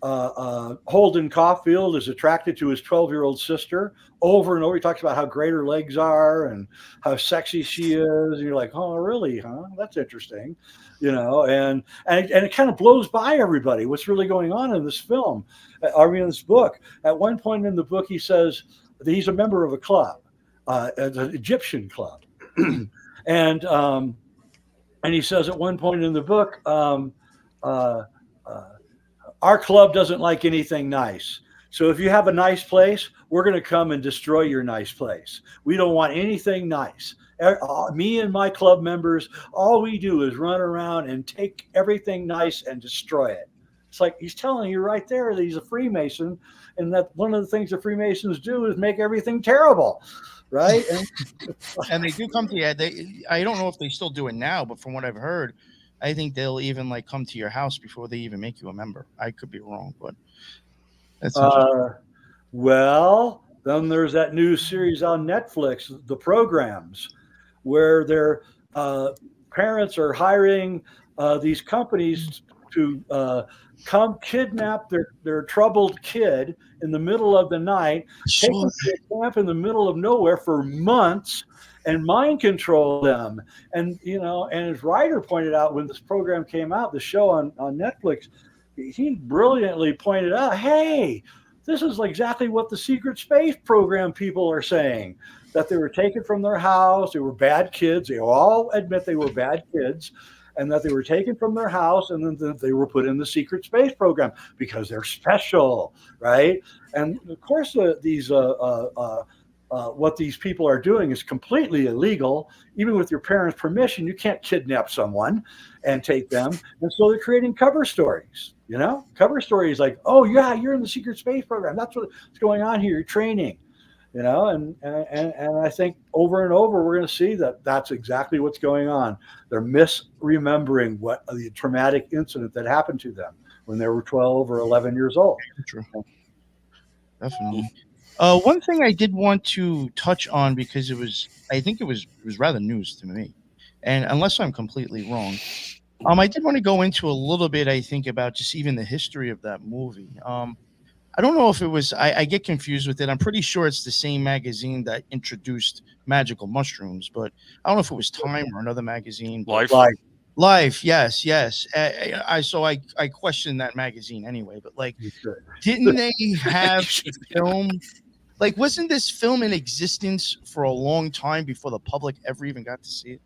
[SPEAKER 5] Holden Caulfield is attracted to his 12-year-old sister over and over. He talks about how great her legs are and how sexy she is. And you're like, oh, really? Huh? That's interesting. And it kind of blows by everybody what's really going on in this film. In this book. At one point in the book, he says that he's a member of a club, an Egyptian club. And he says at one point in the book, our club doesn't like anything nice. So if you have a nice place, we're going to come and destroy your nice place. We don't want anything nice. Me and my club members, all we do is run around and take everything nice and destroy it. It's like he's telling you right there that he's a Freemason, and that one of the things the Freemasons do is make everything terrible, right?
[SPEAKER 1] And they do come to you. I don't know if they still do it now, but from what I've heard, I think they'll even like come to your house before they even make you a member. I could be wrong, but that's
[SPEAKER 5] well, then there's that new series on Netflix, The Programs, where their parents are hiring these companies to come kidnap their troubled kid in the middle of the night, take them to a camp in the middle of nowhere for months, and mind control them. And as Ryder pointed out when this program came out, the show on Netflix, he brilliantly pointed out, hey, this is exactly what the secret space program people are saying, that they were taken from their house. They were bad kids. They all admit they were bad kids, and that they were taken from their house and then they were put in the secret space program because they're special, right? And of course, what these people are doing is completely illegal. Even with your parents' permission, you can't kidnap someone and take them. And so they're creating cover stories, cover stories like, oh yeah, you're in the secret space program. That's what's going on here. You're training, and I think over and over, we're going to see that that's exactly what's going on. They're misremembering what the traumatic incident that happened to them when they were 12 or 11 years old.
[SPEAKER 1] True. Definitely. One thing I did want to touch on, because I think it was rather news to me, and unless I'm completely wrong, I did want to go into a little bit, I think, about just even the history of that movie. I don't know if it was, I get confused with it. I'm pretty sure it's the same magazine that introduced magical mushrooms, but I don't know if it was Time or another magazine. Life, yes. I questioned that magazine anyway, but didn't they have film? Wasn't this film in existence for a long time before the public ever even got to see it?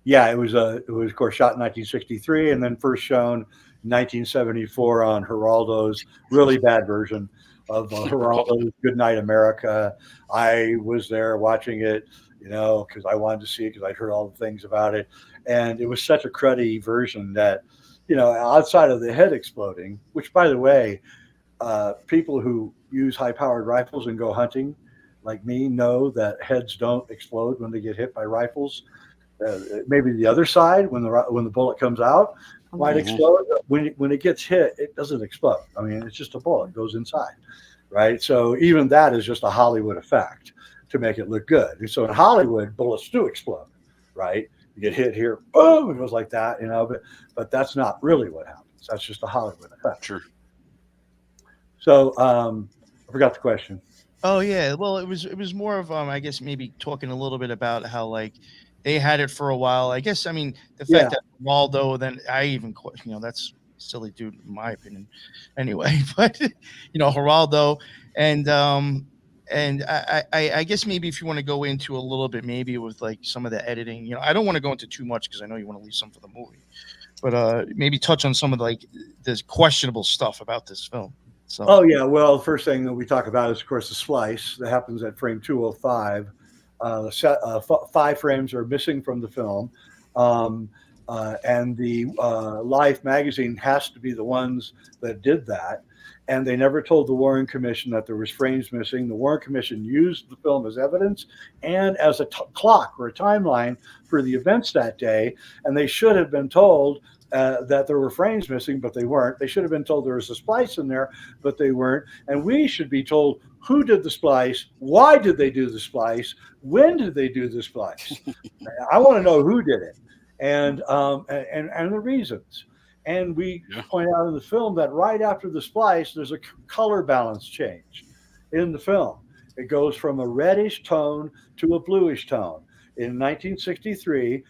[SPEAKER 5] Yeah, it was of course shot in 1963 and then first shown 1974 on Geraldo's really bad version of Geraldo's Goodnight America. I was there watching it, because I wanted to see it because I'd heard all the things about it. And it was such a cruddy version that, outside of the head exploding, which, by the way, people who use high-powered rifles and go hunting, like me, know that heads don't explode when they get hit by rifles. Maybe the other side, when the bullet comes out, might explode. When it gets hit, it doesn't explode. I mean, it's just a bullet, it goes inside, right? So even that is just a Hollywood effect to make it look good. And so in Hollywood, bullets do explode, right? You get hit here, boom, it goes like that, but that's not really what happens. That's just a Hollywood effect.
[SPEAKER 3] Sure.
[SPEAKER 5] So I forgot the question.
[SPEAKER 1] Oh yeah, well it was more of I guess maybe talking a little bit about how like they had it for a while. I guess I mean the fact that Waldo, then I even that's silly dude in my opinion, anyway. But Geraldo and I guess maybe if you want to go into a little bit maybe with like some of the editing, I don't want to go into too much because I know you want to leave some for the movie, but maybe touch on some of this questionable stuff about this film. So.
[SPEAKER 5] Oh yeah, well, the first thing that we talk about is, of course, the splice that happens at frame 205. 5 frames are missing from the film, and the Life magazine has to be the ones that did that. And they never told the Warren Commission that there was frames missing. The Warren Commission used the film as evidence and as a clock or a timeline for the events that day, and they should have been told that there were frames missing, but they weren't. They should have been told there was a splice in there, but they weren't. And we should be told who did the splice, why did they do the splice, when did they do the splice? I want to know who did it, and the reasons. And we point out in the film that right after the splice, there's a color balance change in the film. It goes from a reddish tone to a bluish tone. In 1963,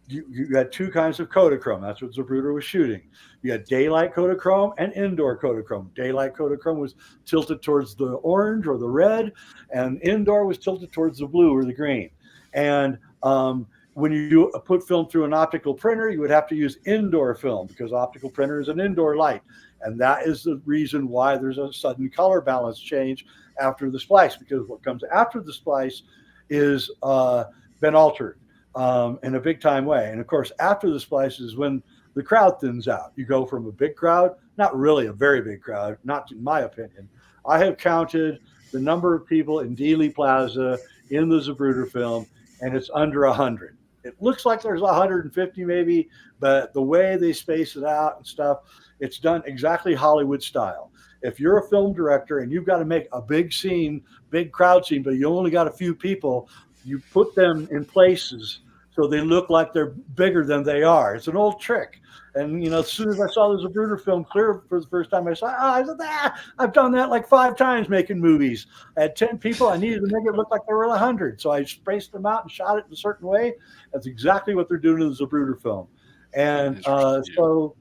[SPEAKER 5] you had 2 kinds of Kodachrome. That's what Zapruder was shooting. You had daylight Kodachrome and indoor Kodachrome. Daylight Kodachrome was tilted towards the orange or the red, and indoor was tilted towards the blue or the green. And when you put film through an optical printer, you would have to use indoor film because optical printer is an indoor light. And that is the reason why there's a sudden color balance change after the splice, because what comes after the splice is been altered in a big time way. And of course, after the splice is when the crowd thins out. You go from a big crowd, not really a very big crowd, not in my opinion. I have counted the number of people in Dealey Plaza in the Zapruder film, and it's under 100. It looks like there's 150 maybe, but the way they space it out and stuff, it's done exactly Hollywood style. If you're a film director and you've got to make a big scene, big crowd scene, but you only got a few people, you put them in places so they look like they're bigger than they are. It's an old trick. And, as soon as I saw the Zapruder film clear for the first time, I said, I've done that like 5 times making movies. I had 10 people. I needed to make it look like there were 100. So I spaced them out and shot it in a certain way. That's exactly what they're doing in the Zapruder film. And so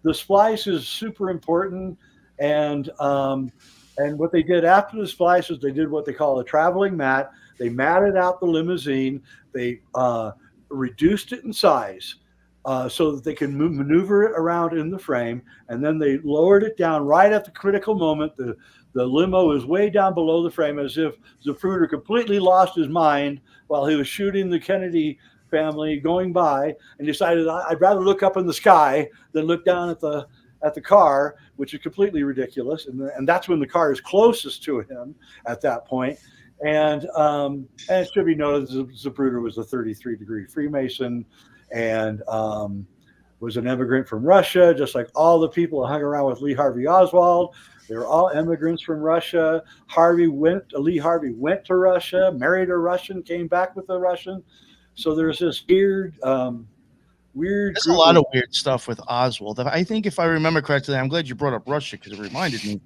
[SPEAKER 5] the splice is super important. And what they did after the splice is they did what they call a traveling mat. They matted out the limousine. They reduced it in size so that they can maneuver it around in the frame. And then they lowered it down right at the critical moment. The limo is way down below the frame, as if Zapruder completely lost his mind while he was shooting the Kennedy family going by and decided, I'd rather look up in the sky than look down at the car, which is completely ridiculous. And that's when the car is closest to him at that point. And it should be noted Zapruder was a 33-degree Freemason and was an immigrant from Russia, just like all the people who hung around with Lee Harvey Oswald. They were all immigrants from Russia. Lee Harvey went to Russia, married a Russian, came back with a Russian. So there's this weird. There's
[SPEAKER 1] a lot of weird stuff with Oswald. I think if I remember correctly, I'm glad you brought up Russia because it reminded me.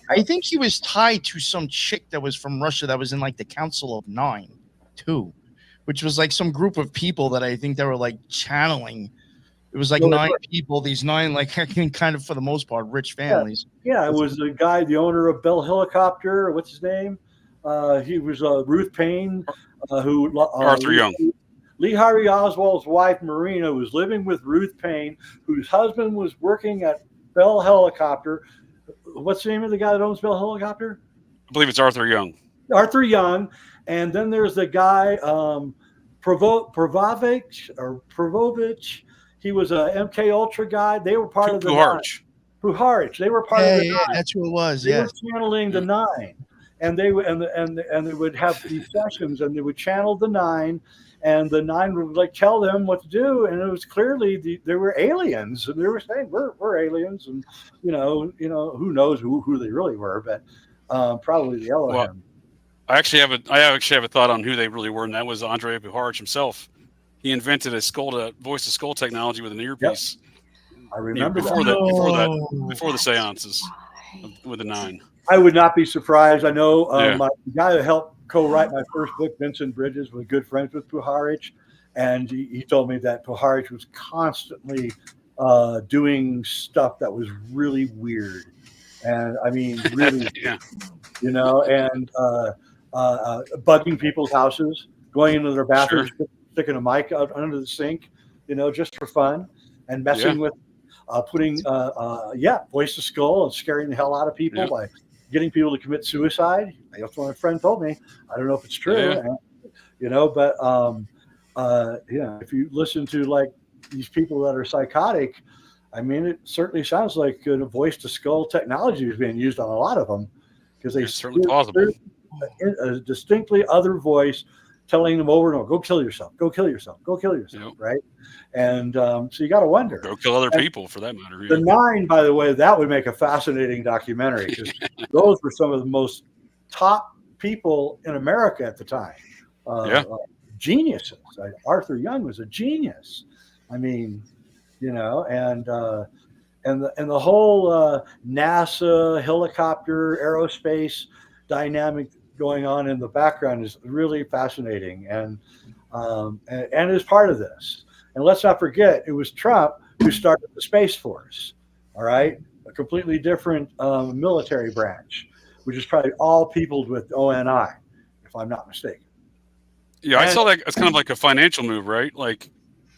[SPEAKER 1] I think he was tied to some chick that was from Russia that was in like the Council of Nine, too, which was like some group of people that I think they were like channeling. It was like 9 people, these 9, like kind of for the most part, rich families.
[SPEAKER 5] Yeah, it was the guy, the owner of Bell Helicopter. What's his name? He was Ruth Payne, who
[SPEAKER 3] Arthur Young.
[SPEAKER 5] Lee Harvey Oswald's wife, Marina, was living with Ruth Payne, whose husband was working at Bell Helicopter. What's the name of the guy that owns Bell Helicopter?
[SPEAKER 3] I believe it's Arthur Young.
[SPEAKER 5] Arthur Young. And then there's the guy, Provovich. He was a MK Ultra guy. They were part of the Puharich. They were part of the Nine.
[SPEAKER 1] That's who it was.
[SPEAKER 5] They were channeling the Nine, and they would and they would have these sessions, and they would channel the Nine, and the Nine would like tell them what to do, and it was clearly they were aliens, and they were saying we're aliens, and you know who knows who they really were, but probably the Elohim.
[SPEAKER 3] Well, I actually have a thought on who they really were, and that was Andrei Puharich himself. He invented a voice-to-skull technology with an earpiece.
[SPEAKER 5] Yep. I remember
[SPEAKER 3] before the seances with the Nine.
[SPEAKER 5] I would not be surprised. I know the guy who helped co-write my first book, Vincent Bridges, was good friends with Puharich, and he told me that Puharich was constantly doing stuff that was really weird, and I mean really, you know, and bugging people's houses, going into their bathrooms, sticking a mic out under the sink, you know, just for fun, and messing with putting voice to skull and scaring the hell out of people by getting people to commit suicide. That's what my friend told me. I don't know if it's true, you know, but if you listen to like these people that are psychotic, I mean, it certainly sounds like a voice to skull technology is being used on a lot of them, because they
[SPEAKER 3] certainly plausible.
[SPEAKER 5] A distinctly other voice telling them over and over, go kill yourself, go kill yourself, go kill yourself, right? And so you got to wonder.
[SPEAKER 3] Go kill other people, for that matter.
[SPEAKER 5] The Nine, by the way, that would make a fascinating documentary, because those were some of the most top people in America at the time. Geniuses. Arthur Young was a genius. I mean, you know, and the whole NASA helicopter aerospace dynamic going on in the background is really fascinating, and is part of this. And let's not forget, it was Trump who started the Space Force. All right, a completely different military branch, which is probably all peopled with ONI, if I'm not mistaken.
[SPEAKER 3] Yeah, I saw that as kind of like a financial move, right? Like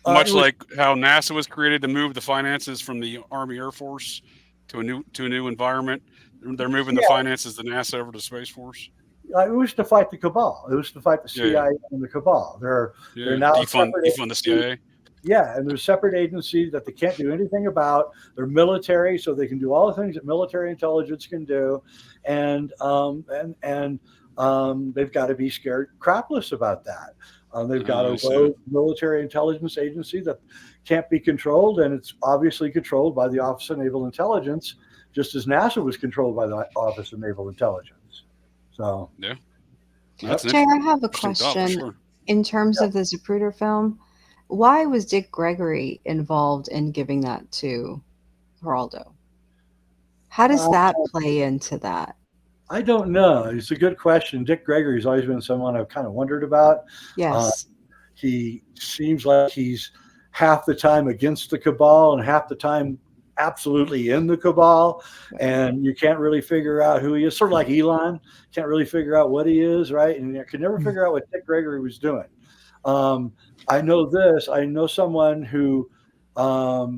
[SPEAKER 3] much like how NASA was created to move the finances from the Army Air Force to a new environment. They're moving the finances to NASA over to Space Force.
[SPEAKER 5] It was to fight the cabal. It was to fight the CIA and the cabal. They're now
[SPEAKER 3] defund the CIA.
[SPEAKER 5] Yeah, and there's separate agencies that they can't do anything about. They're military, so they can do all the things that military intelligence can do, and they've got to be scared crapless about that. They've got a rogue military intelligence agency that can't be controlled, and it's obviously controlled by the Office of Naval Intelligence, just as NASA was controlled by the Office of Naval Intelligence. So
[SPEAKER 2] Jay, I have a question. In terms of the Zapruder film, why was Dick Gregory involved in giving that to Geraldo? How does that play into that?
[SPEAKER 5] I don't know. It's a good question. Dick Gregory's always been someone I've kind of wondered about.
[SPEAKER 2] Yes.
[SPEAKER 5] He seems like he's half the time against the cabal and half the time absolutely in the cabal, and you can't really figure out who he is. Sort of like Elon, can't really figure out what he is, right? And you could never figure out what Dick Gregory was doing. I know this. I know someone who, a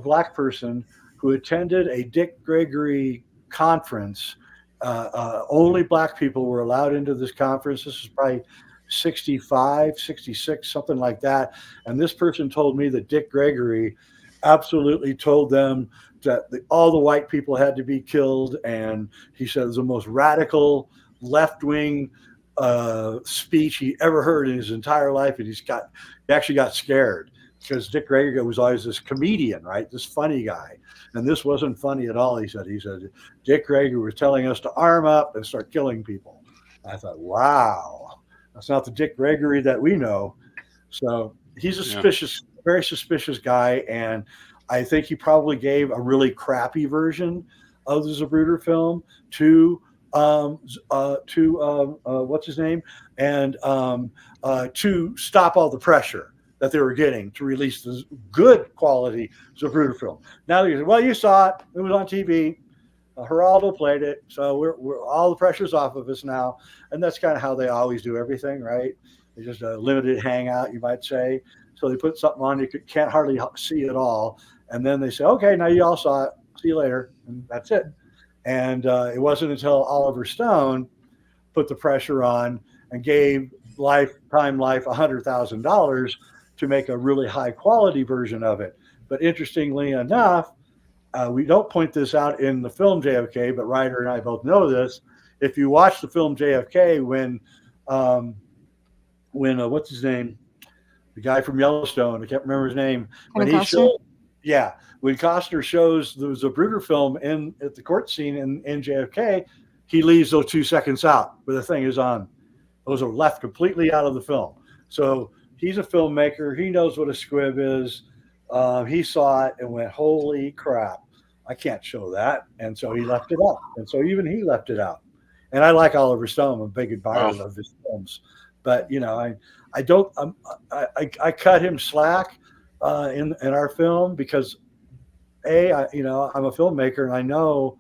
[SPEAKER 5] black person who attended a Dick Gregory conference. Only black people were allowed into this conference. This is probably 65, 66, something like that. And this person told me that Dick Gregory absolutely told them that all the white people had to be killed. And he said it was the most radical left-wing speech he ever heard in his entire life. And he actually got scared, because Dick Gregory was always this comedian, right? This funny guy. And this wasn't funny at all, he said. He said, Dick Gregory was telling us to arm up and start killing people. I thought, wow, that's not the Dick Gregory that we know. So he's a very suspicious guy. And I think he probably gave a really crappy version of the Zapruder film to what's his name? And to stop all the pressure that they were getting to release this good quality Zapruder film. Now they say, well, you saw it. It was on TV. Geraldo played it. So we're all the pressure's off of us now. And that's kind of how they always do everything, right? It's just a limited hangout, you might say. So they put something on you can't hardly see it all, and then they say, "Okay, now you all saw it. See you later," and that's it. And it wasn't until Oliver Stone put the pressure on and gave Time Life $100,000 to make a really high quality version of it. But interestingly enough, we don't point this out in the film JFK, but Ryder and I both know this. If you watch the film JFK, when what's his name, the guy from Yellowstone, I can't remember his name, when he showed, when Costner shows the Zapruder film at the court scene in JFK, he leaves those 2 seconds out where the thing is on. Those are left completely out of the film. So he's a filmmaker. He knows what a squib is. He saw it and went, "Holy crap, I can't show that." And so he left it out. And so even he left it out. And I like Oliver Stone. I'm a big admirer of his films. But, I cut him slack in our film because, I'm a filmmaker and I know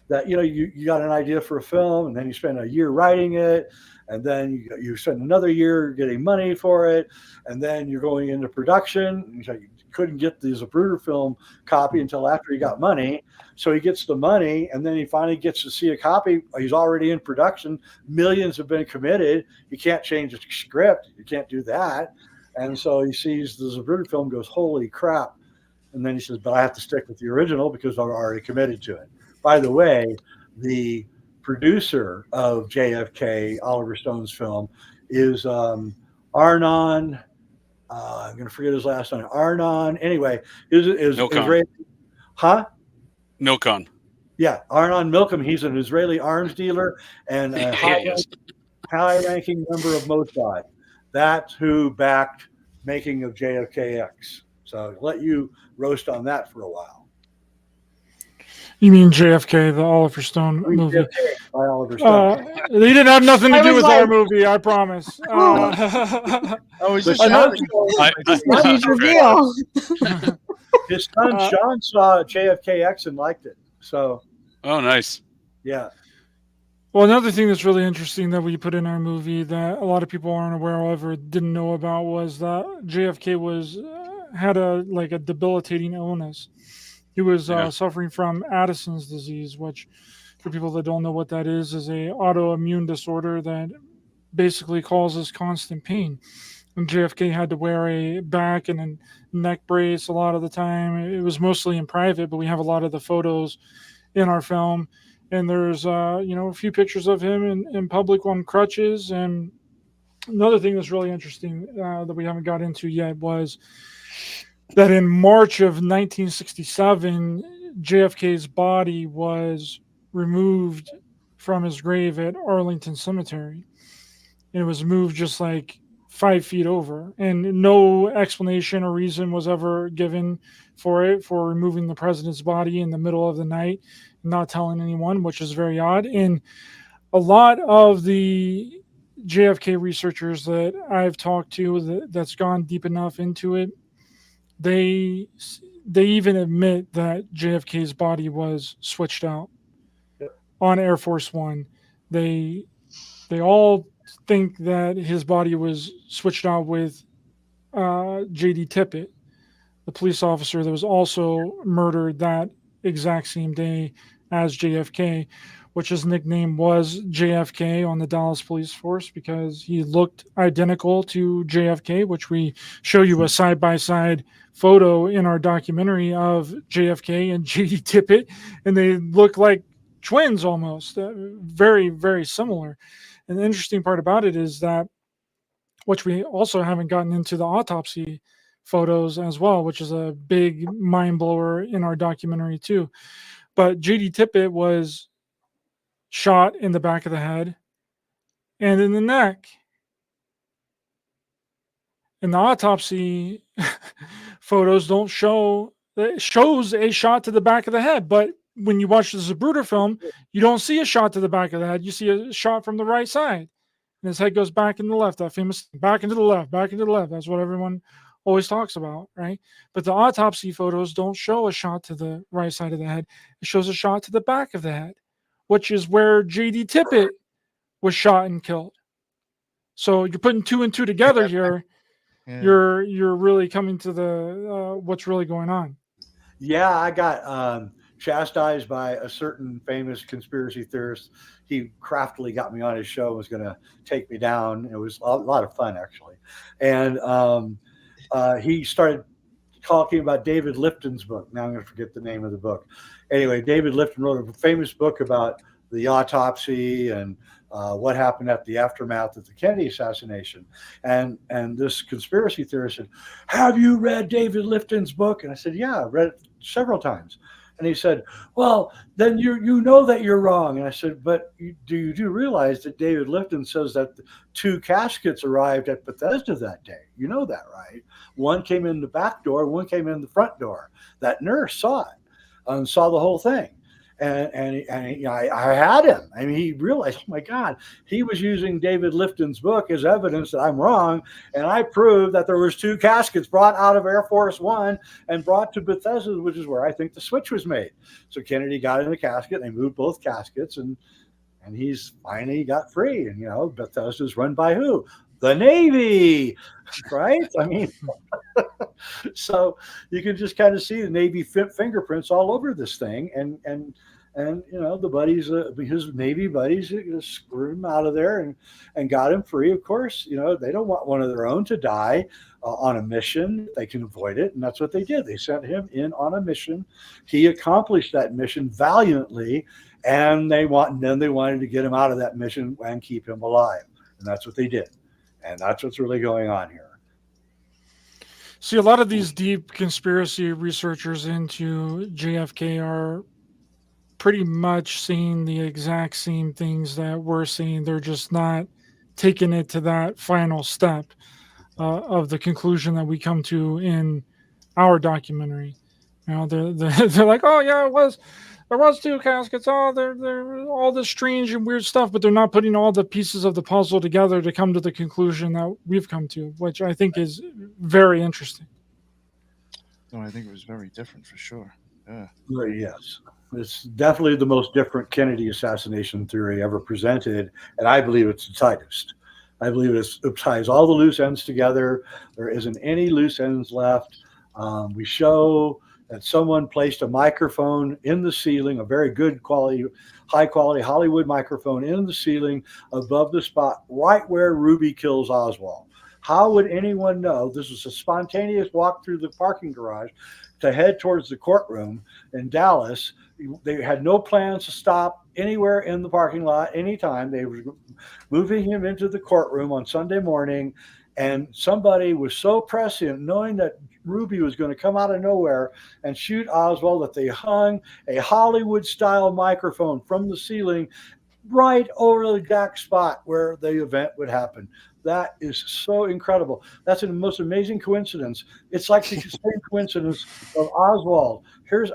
[SPEAKER 5] that, you got an idea for a film and then you spend a year writing it. And then you spend another year getting money for it. And then you're going into production. You couldn't get the Zapruder film copy until after he got money. So he gets the money and then he finally gets to see a copy. He's already in production. Millions have been committed. You can't change the script. You can't do that. And so he sees the Zapruder film, goes, "Holy crap." And then he says, "But I have to stick with the original because I'm already committed to it." By the way, the producer of JFK, Oliver Stone's film, is Arnon. I'm going to forget his last name. Arnon. Anyway, is Israeli? Huh?
[SPEAKER 3] Milcom.
[SPEAKER 5] Yeah, Arnon Milcom. He's an Israeli arms dealer and a high-ranking member of Mossad. That's who backed making of JFKX. So let you roast on that for a while.
[SPEAKER 4] You mean JFK, the Oliver Stone movie?
[SPEAKER 5] JFK by Oliver Stone.
[SPEAKER 4] They didn't have nothing to do with our movie, I promise.
[SPEAKER 2] Huge reveal.
[SPEAKER 5] His son Sean saw JFKX and liked it. So.
[SPEAKER 3] Oh, nice.
[SPEAKER 5] Yeah.
[SPEAKER 4] Well, another thing that's really interesting that we put in our movie that a lot of people aren't aware of or didn't know about was that JFK had a debilitating illness. He was suffering from Addison's disease, which, for people that don't know what that is a autoimmune disorder that basically causes constant pain. And JFK had to wear a back and a neck brace a lot of the time. It was mostly in private, but we have a lot of the photos in our film. And there's, a few pictures of him in public on crutches. And another thing that's really interesting that we haven't got into yet was that in March of 1967, JFK's body was removed from his grave at Arlington Cemetery. And it was moved just 5 feet over. And no explanation or reason was ever given for removing the president's body in the middle of the night, not telling anyone, which is very odd. And a lot of the JFK researchers that I've talked to that's gone deep enough into it, they even admit that JFK's body was switched out on Air Force One. They all think that his body was switched out with J.D. Tippit, the police officer that was also murdered that exact same day as JFK, which his nickname was JFK on the Dallas police force because he looked identical to JFK, which we show you a side-by-side photo in our documentary of JFK and J.D. Tippit, and they look like twins almost, very, very similar. And the interesting part about it is that, which we also haven't gotten into the autopsy photos as well, which is a big mind blower in our documentary too. But J.D. Tippit was shot in the back of the head and in the neck. And the autopsy photos don't show, it shows a shot to the back of the head. But when you watch the Zapruder film, you don't see a shot to the back of the head. You see a shot from the right side. And his head goes back into the left, that famous back into the left, back into the left. That's what everyone always talks about, right? But the autopsy photos don't show a shot to the right side of the head. It shows a shot to the back of the head, which is where J.D. Tippit was shot and killed. So you're putting 2 and 2 together here.
[SPEAKER 1] Yeah.
[SPEAKER 4] You're really coming to the what's really going on.
[SPEAKER 5] Yeah, I got chastised by a certain famous conspiracy theorist. He craftily got me on his show, was going to take me down. It was a lot of fun, actually. And he started talking about David Lifton's book. Now I'm going to forget the name of the book. Anyway, David Lifton wrote a famous book about the autopsy and what happened at the aftermath of the Kennedy assassination. And this conspiracy theorist said, "Have you read David Lifton's book?" And I said, "Yeah, I've read it several times." And he said, "Well, then you know that you're wrong." And I said, "But do you realize that David Lifton says that 2 caskets arrived at Bethesda that day? You know that, right? One came in the back door, one came in the front door. That nurse saw it and saw the whole thing." And I had him. I mean, he realized, oh my God, he was using David Lifton's book as evidence that I'm wrong. And I proved that there was 2 caskets brought out of Air Force One and brought to Bethesda, which is where I think the switch was made. So Kennedy got in the casket, and they moved both caskets, and he's finally got free. And, Bethesda's run by who? The Navy, right? I mean, so you can just kind of see the Navy fingerprints all over this thing. And the buddies, his Navy buddies, screwed him out of there and got him free. Of course, they don't want one of their own to die on a mission. They can avoid it. And that's what they did. They sent him in on a mission. He accomplished that mission valiantly. And then they wanted to get him out of that mission and keep him alive. And that's what they did. And that's what's really going on here.
[SPEAKER 4] See, a lot of these deep conspiracy researchers into JFK are pretty much saying the exact same things that we're saying. They're just not taking it to that final step of the conclusion that we come to in our documentary. They're like, oh yeah, there was 2 caskets. Oh, they're all this strange and weird stuff, but they're not putting all the pieces of the puzzle together to come to the conclusion that we've come to, which I think is very interesting.
[SPEAKER 1] No, I think it was very different for sure. Yeah.
[SPEAKER 5] Yes. It's definitely the most different Kennedy assassination theory ever presented, and I believe it's the tightest. I believe it ties all the loose ends together. There isn't any loose ends left. We show that someone placed a microphone in the ceiling, a very good quality, high quality Hollywood microphone in the ceiling above the spot right where Ruby kills Oswald. How would anyone know? This was a spontaneous walk through the parking garage to head towards the courtroom in Dallas. They had no plans to stop anywhere in the parking lot anytime. They were moving him into the courtroom on Sunday morning, and somebody was so prescient, knowing that Ruby was going to come out of nowhere and shoot Oswald, that they hung a Hollywood-style microphone from the ceiling right over the exact spot where the event would happen. That is so incredible. That's the most amazing coincidence. It's like the same coincidence of Oswald.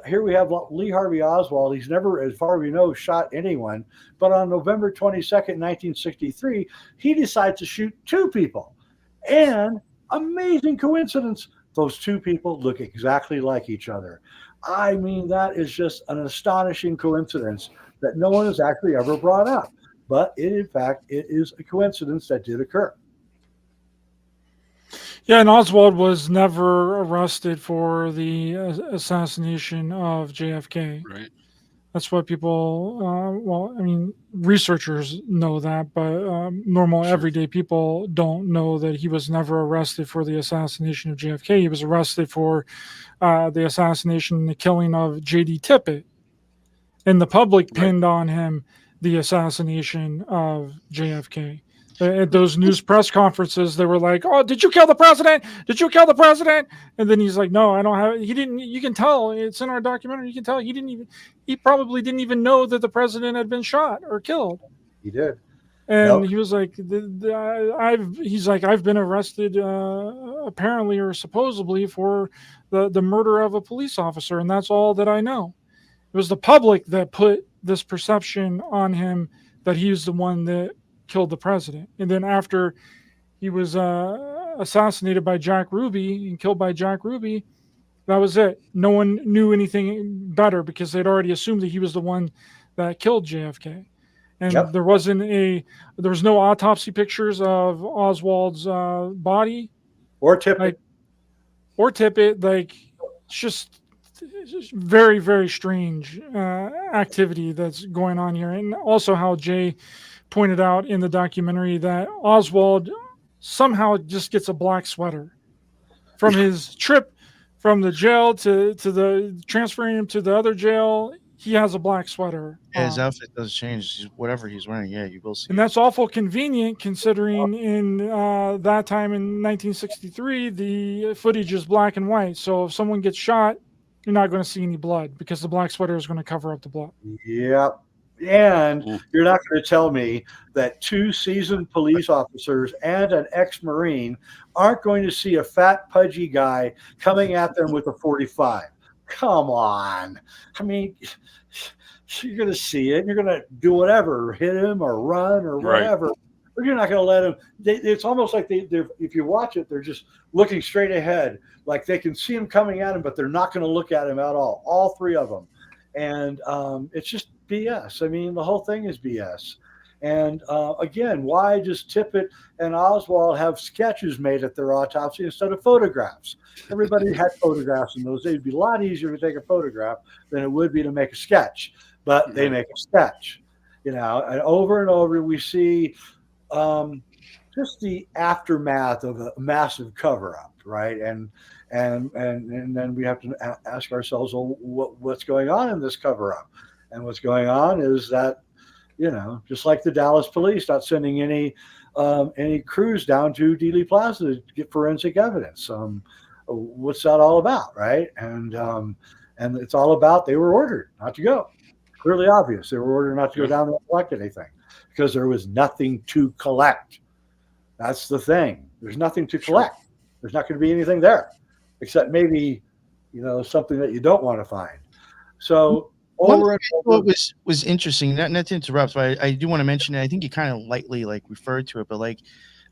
[SPEAKER 5] Here we have Lee Harvey Oswald. He's never, as far as we know, shot anyone. But on November 22nd, 1963, he decides to shoot 2 people. And amazing coincidence, those 2 people look exactly like each other. I mean, that is just an astonishing coincidence that no one has actually ever brought up. But in fact, it is a coincidence that did occur.
[SPEAKER 4] Yeah, and Oswald was never arrested for the assassination of JFK.
[SPEAKER 3] Right.
[SPEAKER 4] That's what people, researchers know that, but normal everyday people don't know that he was never arrested for the assassination of JFK. He was arrested for the assassination and the killing of J.D. Tippit. And the public pinned on him the assassination of JFK. At those news press conferences, they were like, "Oh, did you kill the president? Did you kill the president?" And then he's like, "No, I don't have." He didn't. You can tell. It's in our documentary. You can tell he didn't even. He probably didn't even know that the president had been shot or killed.
[SPEAKER 5] He did.
[SPEAKER 4] And he was like, I've been arrested, apparently or supposedly, for the murder of a police officer, and that's all that I know. It was the public that put this perception on him that he was the one that killed the president. And then after he was assassinated by Jack Ruby and killed by Jack Ruby, that was it. No one knew anything better because they'd already assumed that he was the one that killed JFK. And
[SPEAKER 5] Yep.
[SPEAKER 4] there was no autopsy pictures of Oswald's body
[SPEAKER 5] Or Tippit.
[SPEAKER 4] like, or Tippit. Like, it's just very, very strange activity that's going on here. And also how Jay pointed out in the documentary that Oswald somehow just gets a black sweater from his trip from the jail to the transferring him to the other jail. He has a black sweater.
[SPEAKER 1] His outfit does change. Whatever he's wearing, yeah, you will see.
[SPEAKER 4] And that's awful convenient considering in that time in 1963, the footage is black and white. So if someone gets shot, you're not going to see any blood because the black sweater is going to cover up the blood.
[SPEAKER 5] Yep. And you're not going to tell me that 2 seasoned police officers and an ex-Marine aren't going to see a fat, pudgy guy coming at them with a 45. Come on. I mean, you're going to see it. And you're going to do whatever, hit him or run or whatever. Right. But you're not going to let them. It's almost like they're, if you watch it, they're just looking straight ahead. Like they can see him coming at him, but they're not going to look at him at all 3 of them. And it's just BS. I mean, the whole thing is BS. And again, why just Tippit and Oswald have sketches made at their autopsy instead of photographs? Everybody had photographs in those days. It'd be a lot easier to take a photograph than it would be to make a sketch. But they make a sketch, you know, and over we see just the aftermath of a massive cover-up, right? And then we have to ask ourselves, well, what's going on in this cover-up? And what's going on is that, you know, just like the Dallas police not sending any crews down to Dealey Plaza to get forensic evidence. What's that all about, right? And it's all about they were ordered not to go. Clearly obvious. They were ordered not to go down there and collect anything because there was nothing to collect. That's the thing. There's nothing to collect. There's not going to be anything there except maybe, you know, something that you don't want to find. So
[SPEAKER 1] what was interesting, not to interrupt, but I do want to mention it. I think you kind of lightly like referred to it, but like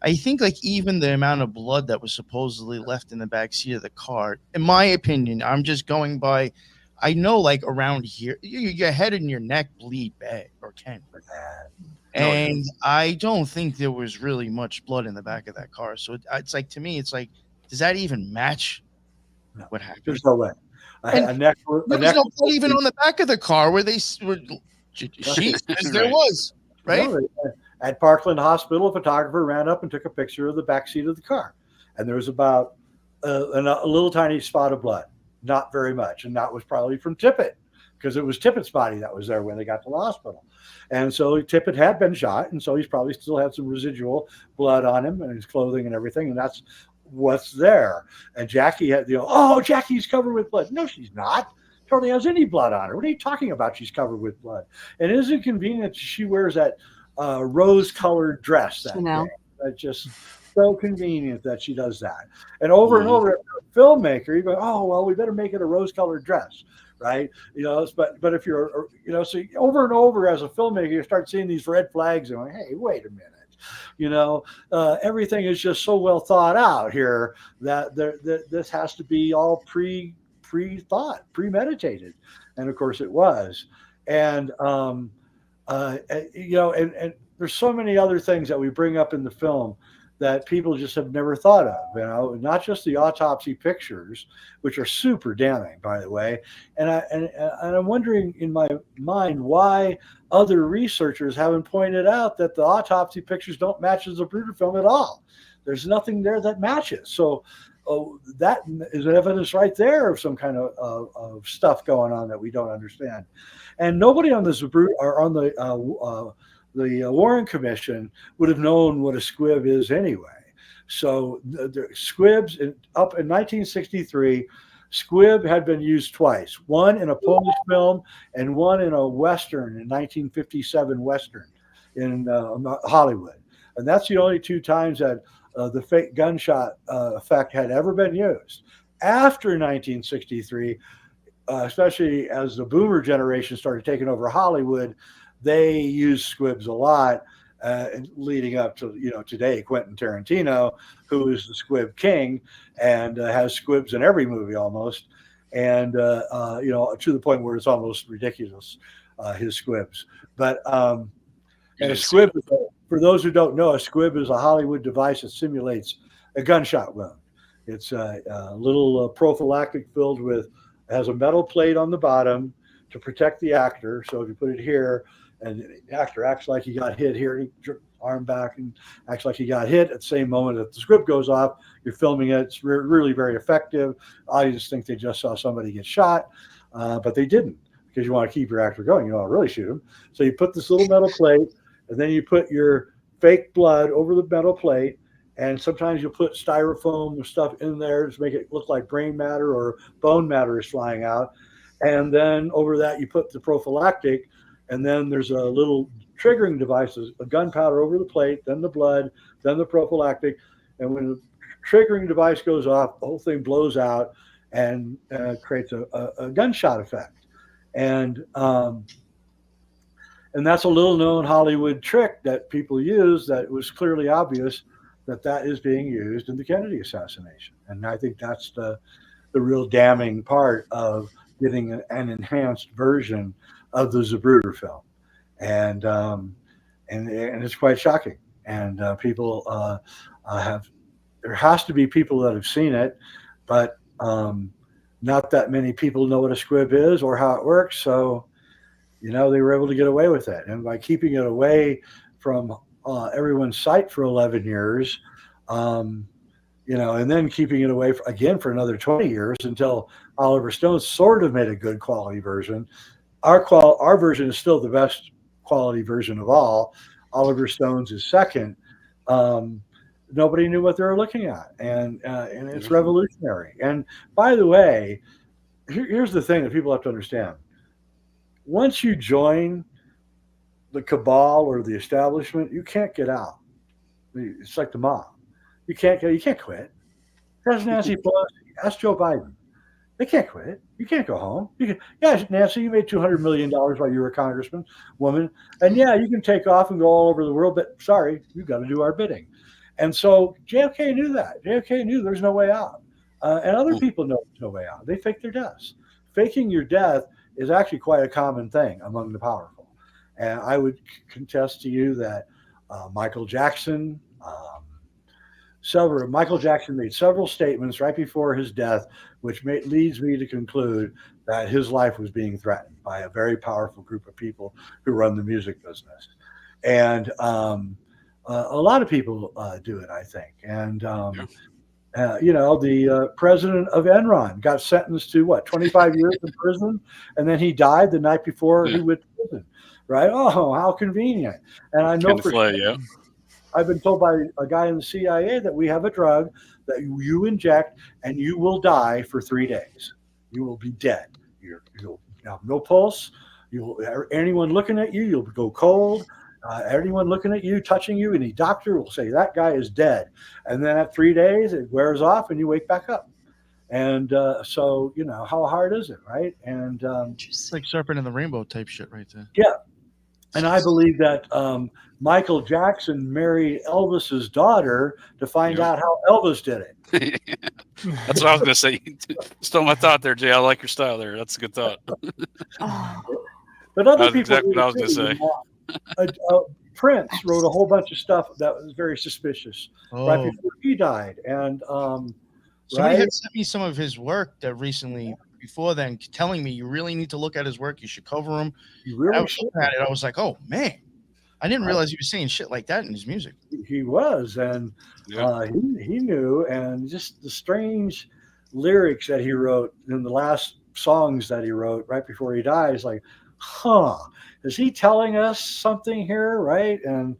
[SPEAKER 1] I think like even the amount of blood that was supposedly left in the back seat of the car, in my opinion, I'm just going by, I know like around here, your head and your neck bleed bad or can. And I don't think there was really much blood in the back of that car. So it's like, to me, it's like, does that even match what happened?
[SPEAKER 5] There's no way.
[SPEAKER 1] There was no blood even on the back of the car where they were sheets, as there was, right?
[SPEAKER 5] No, at Parkland Hospital, a photographer ran up and took a picture of the back seat of the car. And there was about a little tiny spot of blood, not very much. And that was probably from Tippit, because it was Tippit's body that was there when they got to the hospital. And so Tippit had been shot, and so he's probably still had some residual blood on him and his clothing and everything, and that's what's there. And Jackie had, you know, oh, Jackie's covered with blood. No, she's not. Hardly has any blood on her. What are you talking about? She's covered with blood. And isn't it convenient that she wears that rose-colored dress that day? That's just so convenient that she does that. And over and over, a filmmaker, you go, oh, well, we better make it a rose-colored dress. Right, you know, but if you're, you know, so over and over as a filmmaker, you start seeing these red flags and going, hey, wait a minute, you know, everything is just so well thought out here that this has to be all pre-thought, premeditated, and of course it was, and you know, and there's so many other things that we bring up in the film that people just have never thought of, you know, not just the autopsy pictures, which are super damning, by the way. And I'm wondering in my mind why other researchers haven't pointed out that the autopsy pictures don't match the Zapruder film at all. There's nothing there that matches. So that is evidence right there of some kind of stuff going on that we don't understand. And nobody on the Zapruder or on the Warren Commission would have known what a squib is anyway. So the squibs up in 1963, squib had been used twice, one in a Polish film and one in a Western in 1957 Western in Hollywood. And that's the only 2 times that the fake gunshot effect had ever been used. After 1963, especially as the boomer generation started taking over Hollywood, they use squibs a lot, leading up to, you know, today, Quentin Tarantino, who is the squib king and has squibs in every movie almost. And, you know, to the point where it's almost ridiculous, his squibs. But And a squib, for those who don't know, a squib is a Hollywood device that simulates a gunshot wound. It's a little prophylactic filled with, has a metal plate on the bottom to protect the actor. So if you put it here and the actor acts like he got hit here, he jerks arm back and acts like he got hit at the same moment that the script goes off, you're filming it. It's really very effective. Audiences think they just saw somebody get shot, but they didn't, because you want to keep your actor going. You don't want to really shoot him. So you put this little metal plate, and then you put your fake blood over the metal plate. And sometimes you'll put styrofoam or stuff in there to make it look like brain matter or bone matter is flying out. And then over that, you put the prophylactic. And then there's a little triggering device, a gunpowder over the plate, then the blood, then the prophylactic. And when the triggering device goes off, the whole thing blows out and creates a gunshot effect. And that's a little known Hollywood trick that people use that was clearly obvious that is being used in the Kennedy assassination. And I think that's the real damning part of getting an enhanced version of the Zapruder film. And it's quite shocking. And people there has to be people that have seen it, but not that many people know what a squib is or how it works. So, they were able to get away with it. And by keeping it away from everyone's sight for 11 years, and then keeping it away for another 20 years until Oliver Stone sort of made a good quality version. Our version is still the best quality version of all. Oliver Stone's is second. Nobody knew what they were looking at, and it's revolutionary. And by the way, here's the thing that people have to understand. Once you join the cabal or the establishment, you can't get out. It's like the mob. You can't quit. Ask Nancy Pelosi. Ask Joe Biden. They can't quit. You can't go home. Nancy, you made $200 million while you were a congressman, woman. And yeah, you can take off and go all over the world, but sorry, you've got to do our bidding. And so JFK knew that. JFK knew there's no way out. And other people know there's no way out. They fake their deaths. Faking your death is actually quite a common thing among the powerful. And I would contest to you that Michael Jackson made several statements right before his death, which leads me to conclude that his life was being threatened by a very powerful group of people who run the music business. And a lot of people do it, I think. And, the president of Enron got sentenced to 25 years in prison, and then he died the night before he went to prison. Right? Oh, how convenient. And I know I've been told by a guy in the CIA that we have a drug that you inject and you will die for 3 days. You will be dead. You'll have no pulse. Anyone looking at you, you'll go cold. Anyone looking at you, touching you, any doctor will say that guy is dead. And then at 3 days, it wears off and you wake back up. And so, how hard is it, right? And
[SPEAKER 1] it's like Serpent in the Rainbow type shit right there.
[SPEAKER 5] Yeah. And I believe that Michael Jackson married Elvis's daughter to find out how Elvis did it.
[SPEAKER 3] That's what I was going to say. Stole my thought there, Jay. I like your style there. That's a good thought.
[SPEAKER 5] But other people,
[SPEAKER 3] exactly what I was going to say.
[SPEAKER 5] Prince wrote a whole bunch of stuff that was very suspicious right before he died. And
[SPEAKER 1] somebody had sent me some of his work that recently, before then, telling me you really need to look at his work. You should cover him.
[SPEAKER 5] You really
[SPEAKER 1] I was looking at it. I was like, oh man, I didn't realize he was saying shit like that in his music.
[SPEAKER 5] He was, and he knew, and just the strange lyrics that he wrote in the last songs that he wrote right before he died is like, is he telling us something here, right? And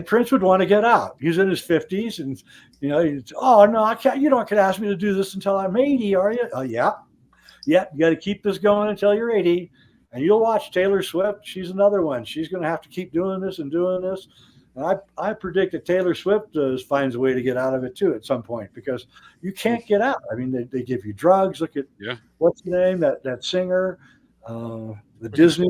[SPEAKER 5] Prince would want to get out. He's in his 50s, and oh no, I can't. You don't ask me to do this until I'm 80, are you? Oh yeah. You got to keep this going until you're 80, and you'll watch Taylor Swift. She's another one. She's going to have to keep doing this and doing this. And I predict that Taylor Swift finds a way to get out of it too at some point, because you can't get out. I mean, they give you drugs. Look at what's the name that singer, the Disney.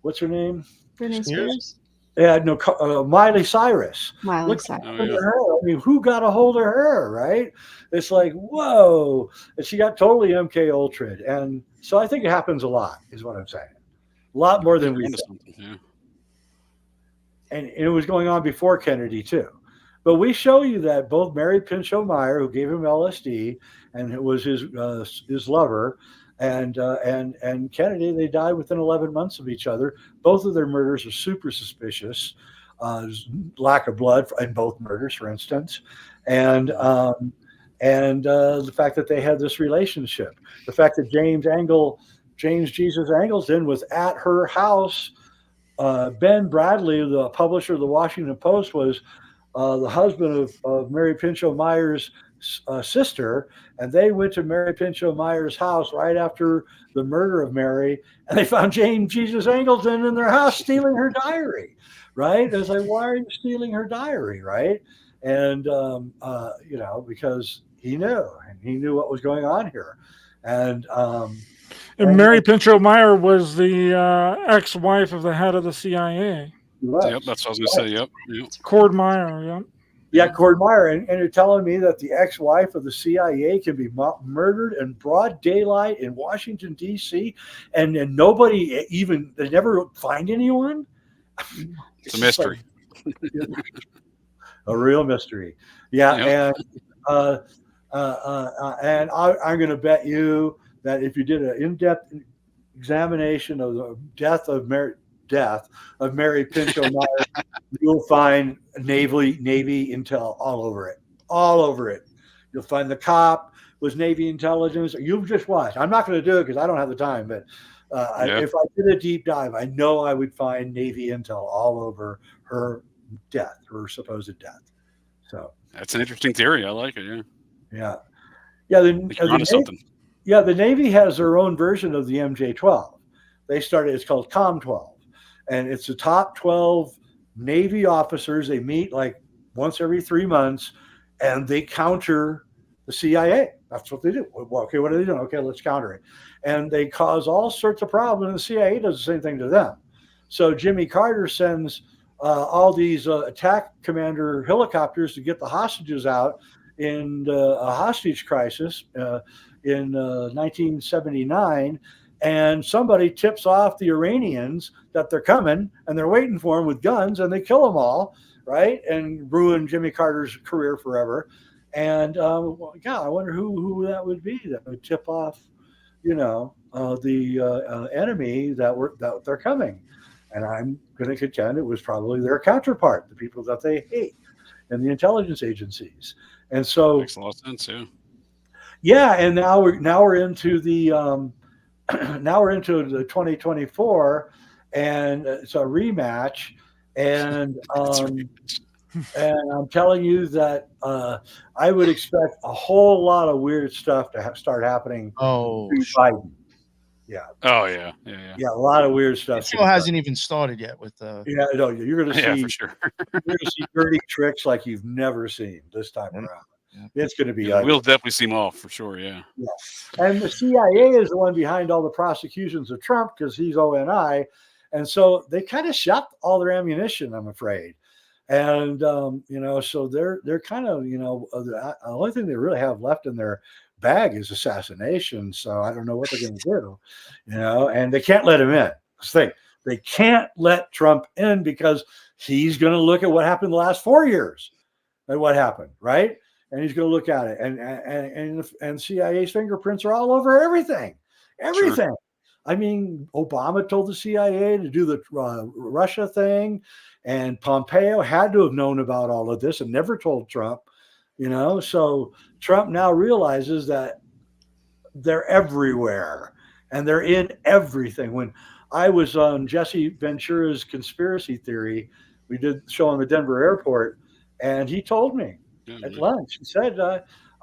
[SPEAKER 5] What's her name?
[SPEAKER 2] Britney Spears.
[SPEAKER 5] Yeah, no, Miley Cyrus.
[SPEAKER 2] Miley Cyrus.
[SPEAKER 5] Look at her. I mean, who got a hold of her, right? It's like, whoa. And she got totally MK Ultra'd. And so I think it happens a lot, is what I'm saying. A lot more than we think. and it was going on before Kennedy too. But we show you that both Mary Pinchot Meyer, who gave him LSD, and it was his lover, and Kennedy, they died within 11 months of each other. Both of their murders are super suspicious. Lack of blood in both murders, for instance, and the fact that they had this relationship, the fact that James Jesus Angleton was at her house. Ben Bradley, the publisher of the Washington Post, was the husband of Mary Pinchot Meyer's sister, and they went to Mary Pinchot Meyer's house right after the murder of Mary, and they found James Jesus Angleton in their house stealing her diary. Right? It's like, why are you stealing her diary? Right? And because he knew what was going on here, and
[SPEAKER 4] Mary Pinchot Meyer was the ex-wife of the head of the CIA.
[SPEAKER 3] Yep, that's what I was going to say. Yep.
[SPEAKER 4] Cord Meyer. Yep.
[SPEAKER 5] Yeah, Cord Meyer, and you're telling me that the ex-wife of the CIA can be murdered in broad daylight in Washington D.C. and nobody they never find anyone.
[SPEAKER 3] It's a mystery.
[SPEAKER 5] A real mystery. Yeah,
[SPEAKER 3] Yep.
[SPEAKER 5] and I'm going to bet you that if you did an in-depth examination of the death of Mary Pinchot Meyer, you'll find Navy intel all over it. You'll find the cop was Navy intelligence. You've just watched. I'm not going to do it because I don't have the time, but if I did a deep dive, I know I would find Navy intel all over her supposed death. So
[SPEAKER 3] that's an interesting theory. I like it.
[SPEAKER 5] Yeah. The Navy has their own version of the MJ-12. It's called COM-12, and it's the top 12 Navy officers. They meet like once every 3 months, and they counter the CIA. That's what they do. Well, okay, what are they doing? Okay, let's counter it. And they cause all sorts of problems, and the CIA does the same thing to them. So Jimmy Carter sends all these attack commander helicopters to get the hostages out in a hostage crisis in 1979. And somebody tips off the Iranians that they're coming, and they're waiting for them with guns, and they kill them all, right? And ruin Jimmy Carter's career forever. And I wonder who that would be that would tip off, the enemy that they're coming. And I'm going to contend it was probably their counterpart, the people that they hate, and the intelligence agencies. And so
[SPEAKER 3] makes a lot of sense, yeah.
[SPEAKER 5] Yeah, and now we're into the 2024, and it's a rematch, and and I'm telling you that I would expect a whole lot of weird stuff to start happening.
[SPEAKER 1] Oh,
[SPEAKER 5] Biden. Yeah.
[SPEAKER 3] Oh yeah.
[SPEAKER 5] Yeah, a lot of weird stuff.
[SPEAKER 1] It still hasn't even started yet with
[SPEAKER 5] Yeah, no, you're going to see
[SPEAKER 3] for sure.
[SPEAKER 5] You're going to see dirty tricks like you've never seen this time around. Yeah. It's going to be.
[SPEAKER 3] We'll definitely see them all for sure. Yeah.
[SPEAKER 5] And the CIA is the one behind all the prosecutions of Trump because he's ONI, and so they kind of shot all their ammunition, I'm afraid. And so they're kind of the only thing they really have left in their bag is assassination. So I don't know what they're going to do, and they can't let him in. They can't let Trump in because he's going to look at what happened the last 4 years and what happened, right? And he's going to look at it, and CIA's fingerprints are all over everything. Sure. I mean, Obama told the CIA to do the Russia thing, and Pompeo had to have known about all of this and never told Trump. So Trump now realizes that they're everywhere and they're in everything. When I was on Jesse Ventura's conspiracy theory, we did show on the Denver airport, and he told me at lunch, he said,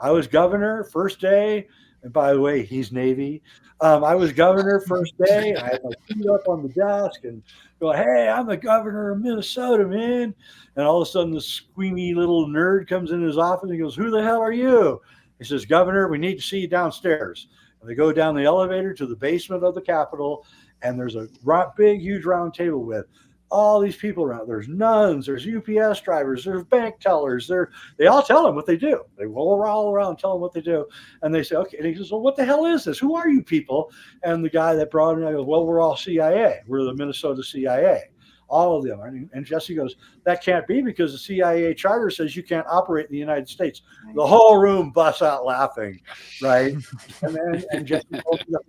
[SPEAKER 5] I was governor first day. And by the way, he's Navy. I was governor first day. I had my feet up on the desk and go, hey, I'm the governor of Minnesota, man. And all of a sudden, this squeamy little nerd comes in his office and he goes, who the hell are you? He says, Governor, we need to see you downstairs. And they go down the elevator to the basement of the Capitol, and there's a big, huge round table with all these people around. There's nuns, there's UPS drivers, there's bank tellers. They all tell him what they do. They roll all around, tell him what they do. And they say, okay. And he says, well, what the hell is this? Who are you people? And the guy that brought him, I go, well, we're all CIA. We're the Minnesota CIA. all of them. And Jesse goes, that can't be because the CIA charter says you can't operate in the United States. The whole room busts out laughing, right? And Jesse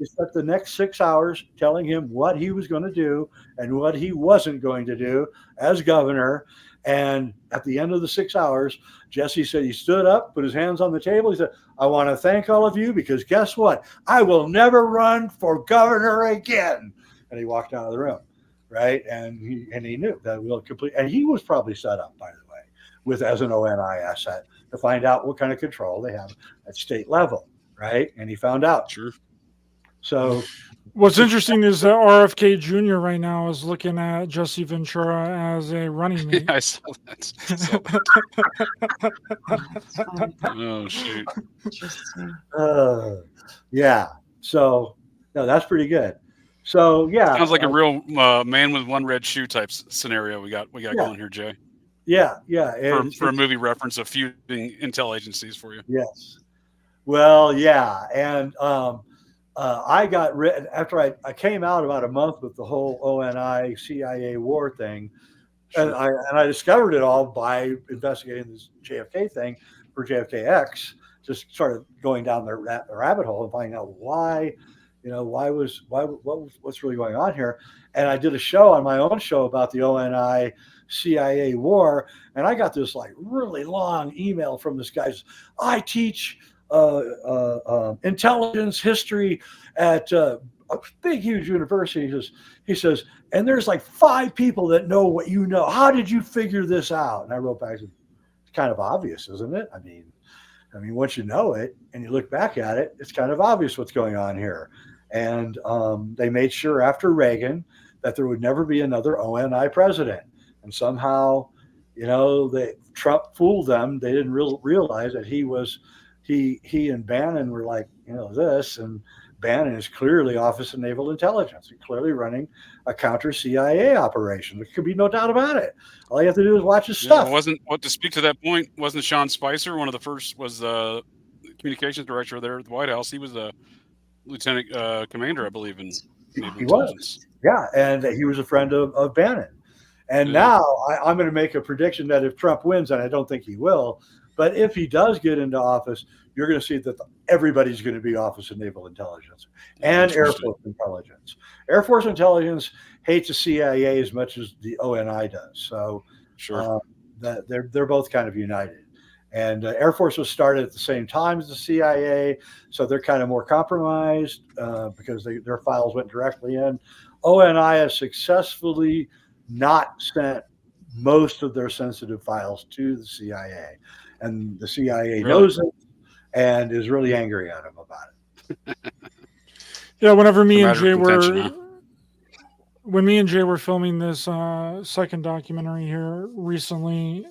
[SPEAKER 5] spent the next 6 hours telling him what he was going to do and what he wasn't going to do as governor. And at the end of the 6 hours, Jesse said he stood up, put his hands on the table. He said, I want to thank all of you because guess what? I will never run for governor again. And he walked out of the room, right? And he knew that will complete. And he was probably set up, by the way, with as an ONI asset to find out what kind of control they have at state level, right? And he found out.
[SPEAKER 3] Sure.
[SPEAKER 5] So
[SPEAKER 4] what's interesting is that RFK Jr. right now is looking at Jesse Ventura as a running mate.
[SPEAKER 3] Yeah, I saw that. Oh, shoot.
[SPEAKER 2] Interesting.
[SPEAKER 5] Yeah. So no, that's pretty good. So yeah,
[SPEAKER 3] Sounds like a real man with one red shoe type scenario we got going here, Jay.
[SPEAKER 5] Yeah.
[SPEAKER 3] For a movie reference of feuding intel agencies for you.
[SPEAKER 5] Yes. Well, yeah, and I got after I came out about a month with the whole ONI CIA war thing,
[SPEAKER 3] Sure.
[SPEAKER 5] and I discovered it all by investigating this JFK thing for JFK X. Just started going down the rabbit hole and finding out why, what's really going on here. And I did a show on my own show about the ONI CIA war, and I got this like really long email from this guy. I teach intelligence history at a big, huge university. He says, and there's like 5 people that know what you know. How did you figure this out? And I wrote back, it's kind of obvious, isn't it? I mean, once you know it and you look back at it, it's kind of obvious what's going on here. And they made sure after Reagan that there would never be another ONI president. And somehow, Trump fooled them. They didn't realize that he and Bannon were like, this, and Bannon is clearly Office of Naval Intelligence and clearly running a counter CIA operation. There could be no doubt about it. All you have to do is watch his stuff.
[SPEAKER 3] To speak to that point, wasn't Sean Spicer one of the first, was the communications director there at the White House? He was a lieutenant commander, I believe, in Naval Intelligence.
[SPEAKER 5] Yeah, and he was a friend of Bannon. And now I'm going to make a prediction that if Trump wins, and I don't think he will, but if he does get into office, you're going to see that everybody's going to be Office of Naval Intelligence and Air Force Intelligence. Air Force Intelligence hates the CIA as much as the ONI does. So
[SPEAKER 3] sure,
[SPEAKER 5] they're both kind of united. And Air Force was started at the same time as the CIA, so they're kind of more compromised because their files went directly in. ONI has successfully not sent most of their sensitive files to the CIA. And the CIA knows it and is really angry at him about it.
[SPEAKER 4] Yeah, whenever me and Jay were filming this second documentary here recently,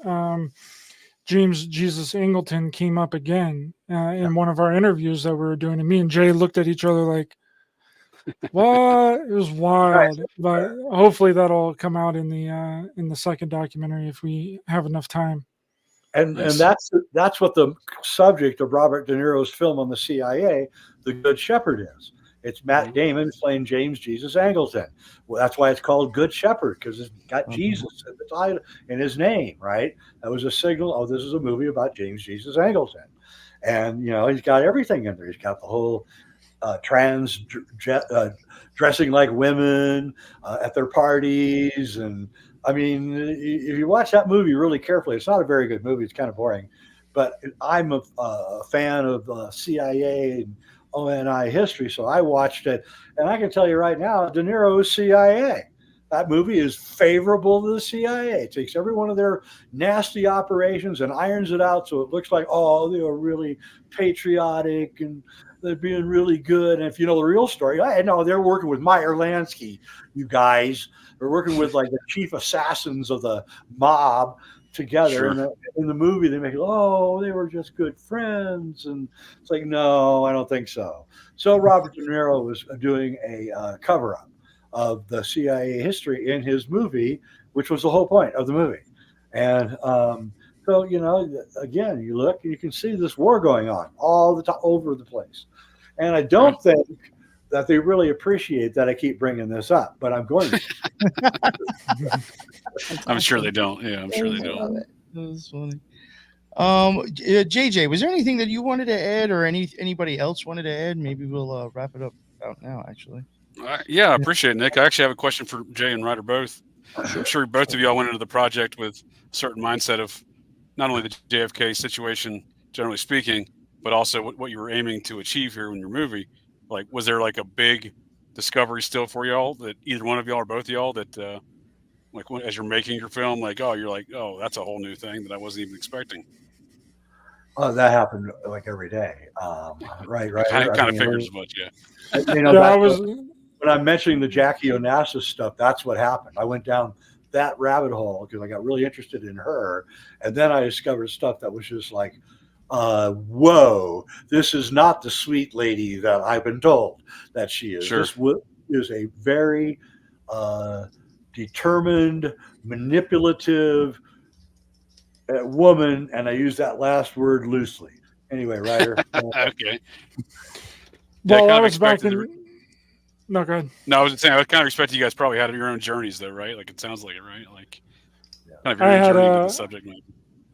[SPEAKER 4] James Jesus Angleton came up again in one of our interviews that we were doing, and me and Jay looked at each other like, what? It was wild. But hopefully that'll come out in the second documentary if we have enough time.
[SPEAKER 5] And that's what the subject of Robert De Niro's film on the CIA, The Good Shepherd, is. It's Matt Damon playing James Jesus Angleton. Well, that's why it's called Good Shepherd, because it's got Jesus in the title in his name, right? That was a signal. Oh, this is a movie about James Jesus Angleton, and he's got everything in there. He's got the whole dressing like women at their parties, and I mean, if you watch that movie really carefully, it's not a very good movie. It's kind of boring, but I'm a fan of CIA and ONI history, so I watched it, and I can tell you right now, De Niro is CIA. That movie is favorable to the CIA. It takes every one of their nasty operations and irons it out so it looks like, oh, they were really patriotic and they're being really good. And if you know the real story, no, they're working with Meyer Lansky, you guys. They're working with like the chief assassins of the mob together.
[SPEAKER 3] Sure.
[SPEAKER 5] And in the movie, they make it, oh, they were just good friends. And it's like, no, I don't think so. So Robert De Niro was doing a cover-up of the CIA history in his movie, which was the whole point of the movie. And so, again, you look and you can see this war going on all the time over the place. And I don't think that they really appreciate that I keep bringing this up, but I'm going to.
[SPEAKER 3] I'm sure they don't. Yeah, I'm sure they don't.
[SPEAKER 1] That's funny. JJ, was there anything that you wanted to add, or anybody else wanted to add? Maybe we'll wrap it up out now. Actually,
[SPEAKER 3] yeah, I appreciate it, Nick. I actually have a question for Jay and Ryder both. I'm sure both of y'all went into the project with a certain mindset of not only the JFK situation, generally speaking, but also what you were aiming to achieve here in your movie. Like, was there like a big discovery still for y'all that either one of y'all or both of y'all that, like, as you're making your film, like, you're like, that's a whole new thing that I wasn't even expecting.
[SPEAKER 5] That happened like every day. Right.
[SPEAKER 3] Kind of figures as much, yeah.
[SPEAKER 5] When I'm mentioning the Jackie Onassis stuff, that's what happened. I went down that rabbit hole because I got really interested in her, and then I discovered stuff that was just like, whoa, this is not the sweet lady that I've been told that she is.
[SPEAKER 3] Sure.
[SPEAKER 5] This is a very determined, manipulative woman, and I use that last word loosely. Anyway, Ryder.
[SPEAKER 3] Okay.
[SPEAKER 4] Well, I was back in. No, go ahead.
[SPEAKER 3] No, I was saying I kind of expect you guys probably had your own journeys, though, right? Like, it sounds like it, right? Like, kind of your own journey with the subject matter.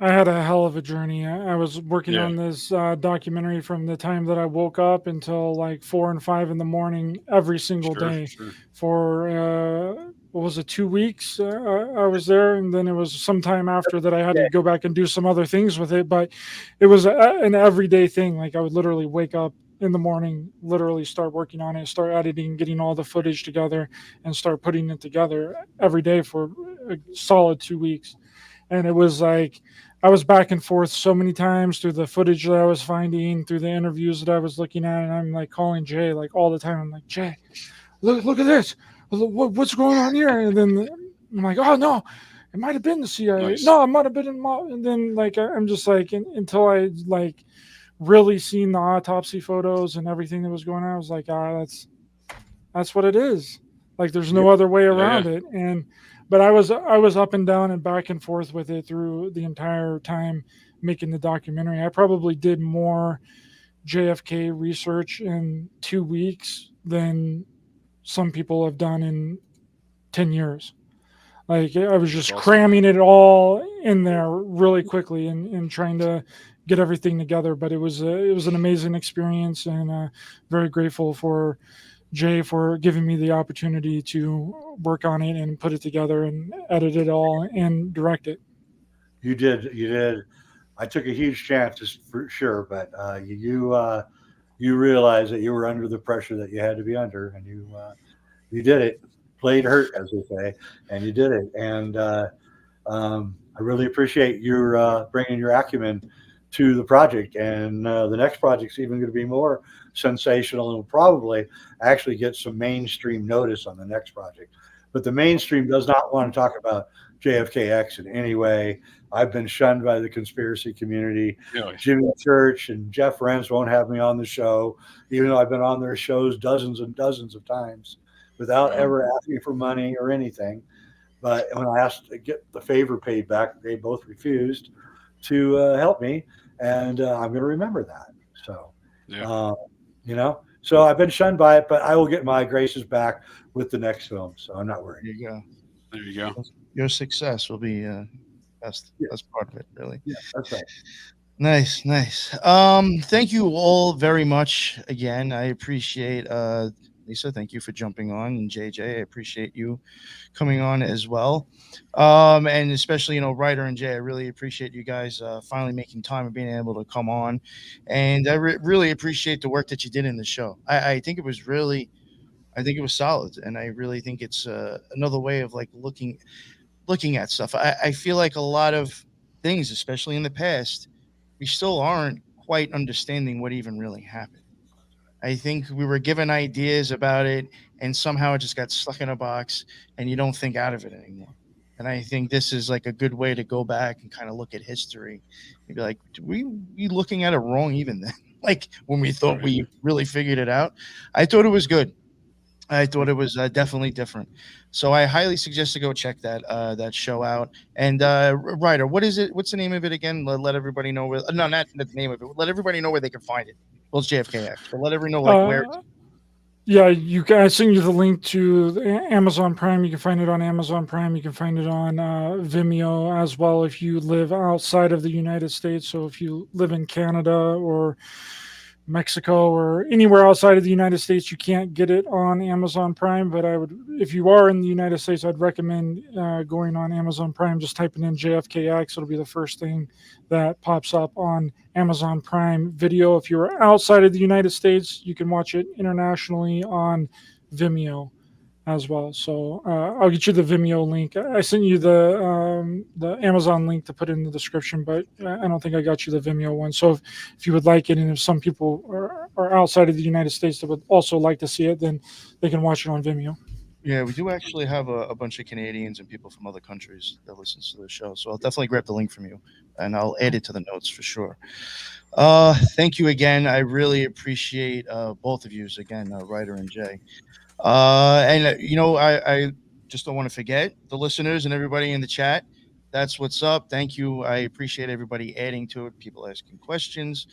[SPEAKER 4] I had a hell of a journey. I was working on this documentary from the time that I woke up until like 4 and 5 in the morning every single day for what was it, 2 weeks? I was there, and then it was some time after that I had to go back and do some other things with it. But it was an everyday thing. Like, I would literally wake up in the morning, literally start working on it, start editing, getting all the footage together, and start putting it together every day for a solid 2 weeks. And it was like I was back and forth so many times through the footage that I was finding, through the interviews that I was looking at, and I'm like calling Jay like all the time. I'm like, Jay, look at this. What's going on here? And then I'm like, oh no, it might have been the CIA. Nice. No, it might have been in my. And then like I'm just like until I like really seen the autopsy photos and everything that was going on, I was like, that's what it is. Like, there's no other way around it. But I was up and down and back and forth with it through the entire time making the documentary. I probably did more JFK research in 2 weeks than some people have done in 10 years. Like, I was just cramming it all in there really quickly and trying to get everything together. But it was an amazing experience, and very grateful for Jay for giving me the opportunity to work on it and put it together and edit it all and direct it.
[SPEAKER 5] You did. I took a huge chance for sure, but you realized that you were under the pressure that you had to be under, and you did it. Played hurt, as they say, and you did it. And I really appreciate your bringing your acumen to the project. And the next project's even going to be more sensational, and will probably actually get some mainstream notice on the next project. But the mainstream does not want to talk about JFKX in any way. I've been shunned by the conspiracy community. Really? Jimmy Church and Jeff Renz won't have me on the show, even though I've been on their shows dozens and dozens of times without ever asking for money or anything. But when I asked to get the favor paid back, they both refused to help me. And I'm going to remember that. So, so I've been shunned by it, but I will get my graces back with the next film. So I'm not worried.
[SPEAKER 3] There you go.
[SPEAKER 1] Your success will be that's part of it, really.
[SPEAKER 5] Yeah, that's right.
[SPEAKER 1] Nice. Thank you all very much again. I appreciate Lisa, thank you for jumping on, and JJ, I appreciate you coming on as well. And especially, Ryder and Jay, I really appreciate you guys finally making time and being able to come on. And I really appreciate the work that you did in the show. I think it was solid, and I really think it's another way of like looking at stuff. I feel like a lot of things, especially in the past, we still aren't quite understanding what even really happened. I think we were given ideas about it, and somehow it just got stuck in a box, and you don't think out of it anymore. And I think this is like a good way to go back and kind of look at history and be like, did we be looking at it wrong even then? Like when we thought we really figured it out. I thought it was good. I thought it was definitely different. So I highly suggest to go check that show out. And Ryder, what is it? What's the name of it again? Let everybody know where. No, not the name of it. Let everybody know where they can find it. Well, it's JFKX, but let everyone know where.
[SPEAKER 4] Yeah, you guys send you the link to Amazon Prime. You can find it on Amazon Prime. You can find it on Vimeo as well if you live outside of the United States. So if you live in Canada or Mexico or anywhere outside of the United States, you can't get it on Amazon Prime. But if you are in the United States, I'd recommend going on Amazon Prime, just typing in JFKX. It'll be the first thing that pops up on Amazon Prime Video. If you're outside of the United States, you can watch it internationally on Vimeo as well. So I'll get you the Vimeo link. I sent you the Amazon link to put in the description, but I don't think I got you the Vimeo one. So if you would like it, and if some people are outside of the United States that would also like to see it, then they can watch it on Vimeo.
[SPEAKER 1] Yeah, we do actually have a bunch of Canadians and people from other countries that listens to the show. So I'll definitely grab the link from you, and I'll add it to the notes for sure. Thank you again. I really appreciate both of you again, Ryder and Jay. And I just don't want to forget the listeners and everybody in the chat. That's what's up. Thank you. I appreciate everybody adding to it, people asking questions.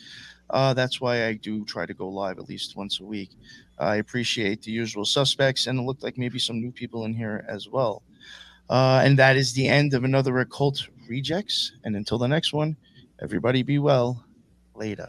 [SPEAKER 1] That's why I do try to go live at least once a week. I appreciate the usual suspects, and it looked like maybe some new people in here as well. And that is the end of another Occult Rejects. And until the next one, everybody be well. Later.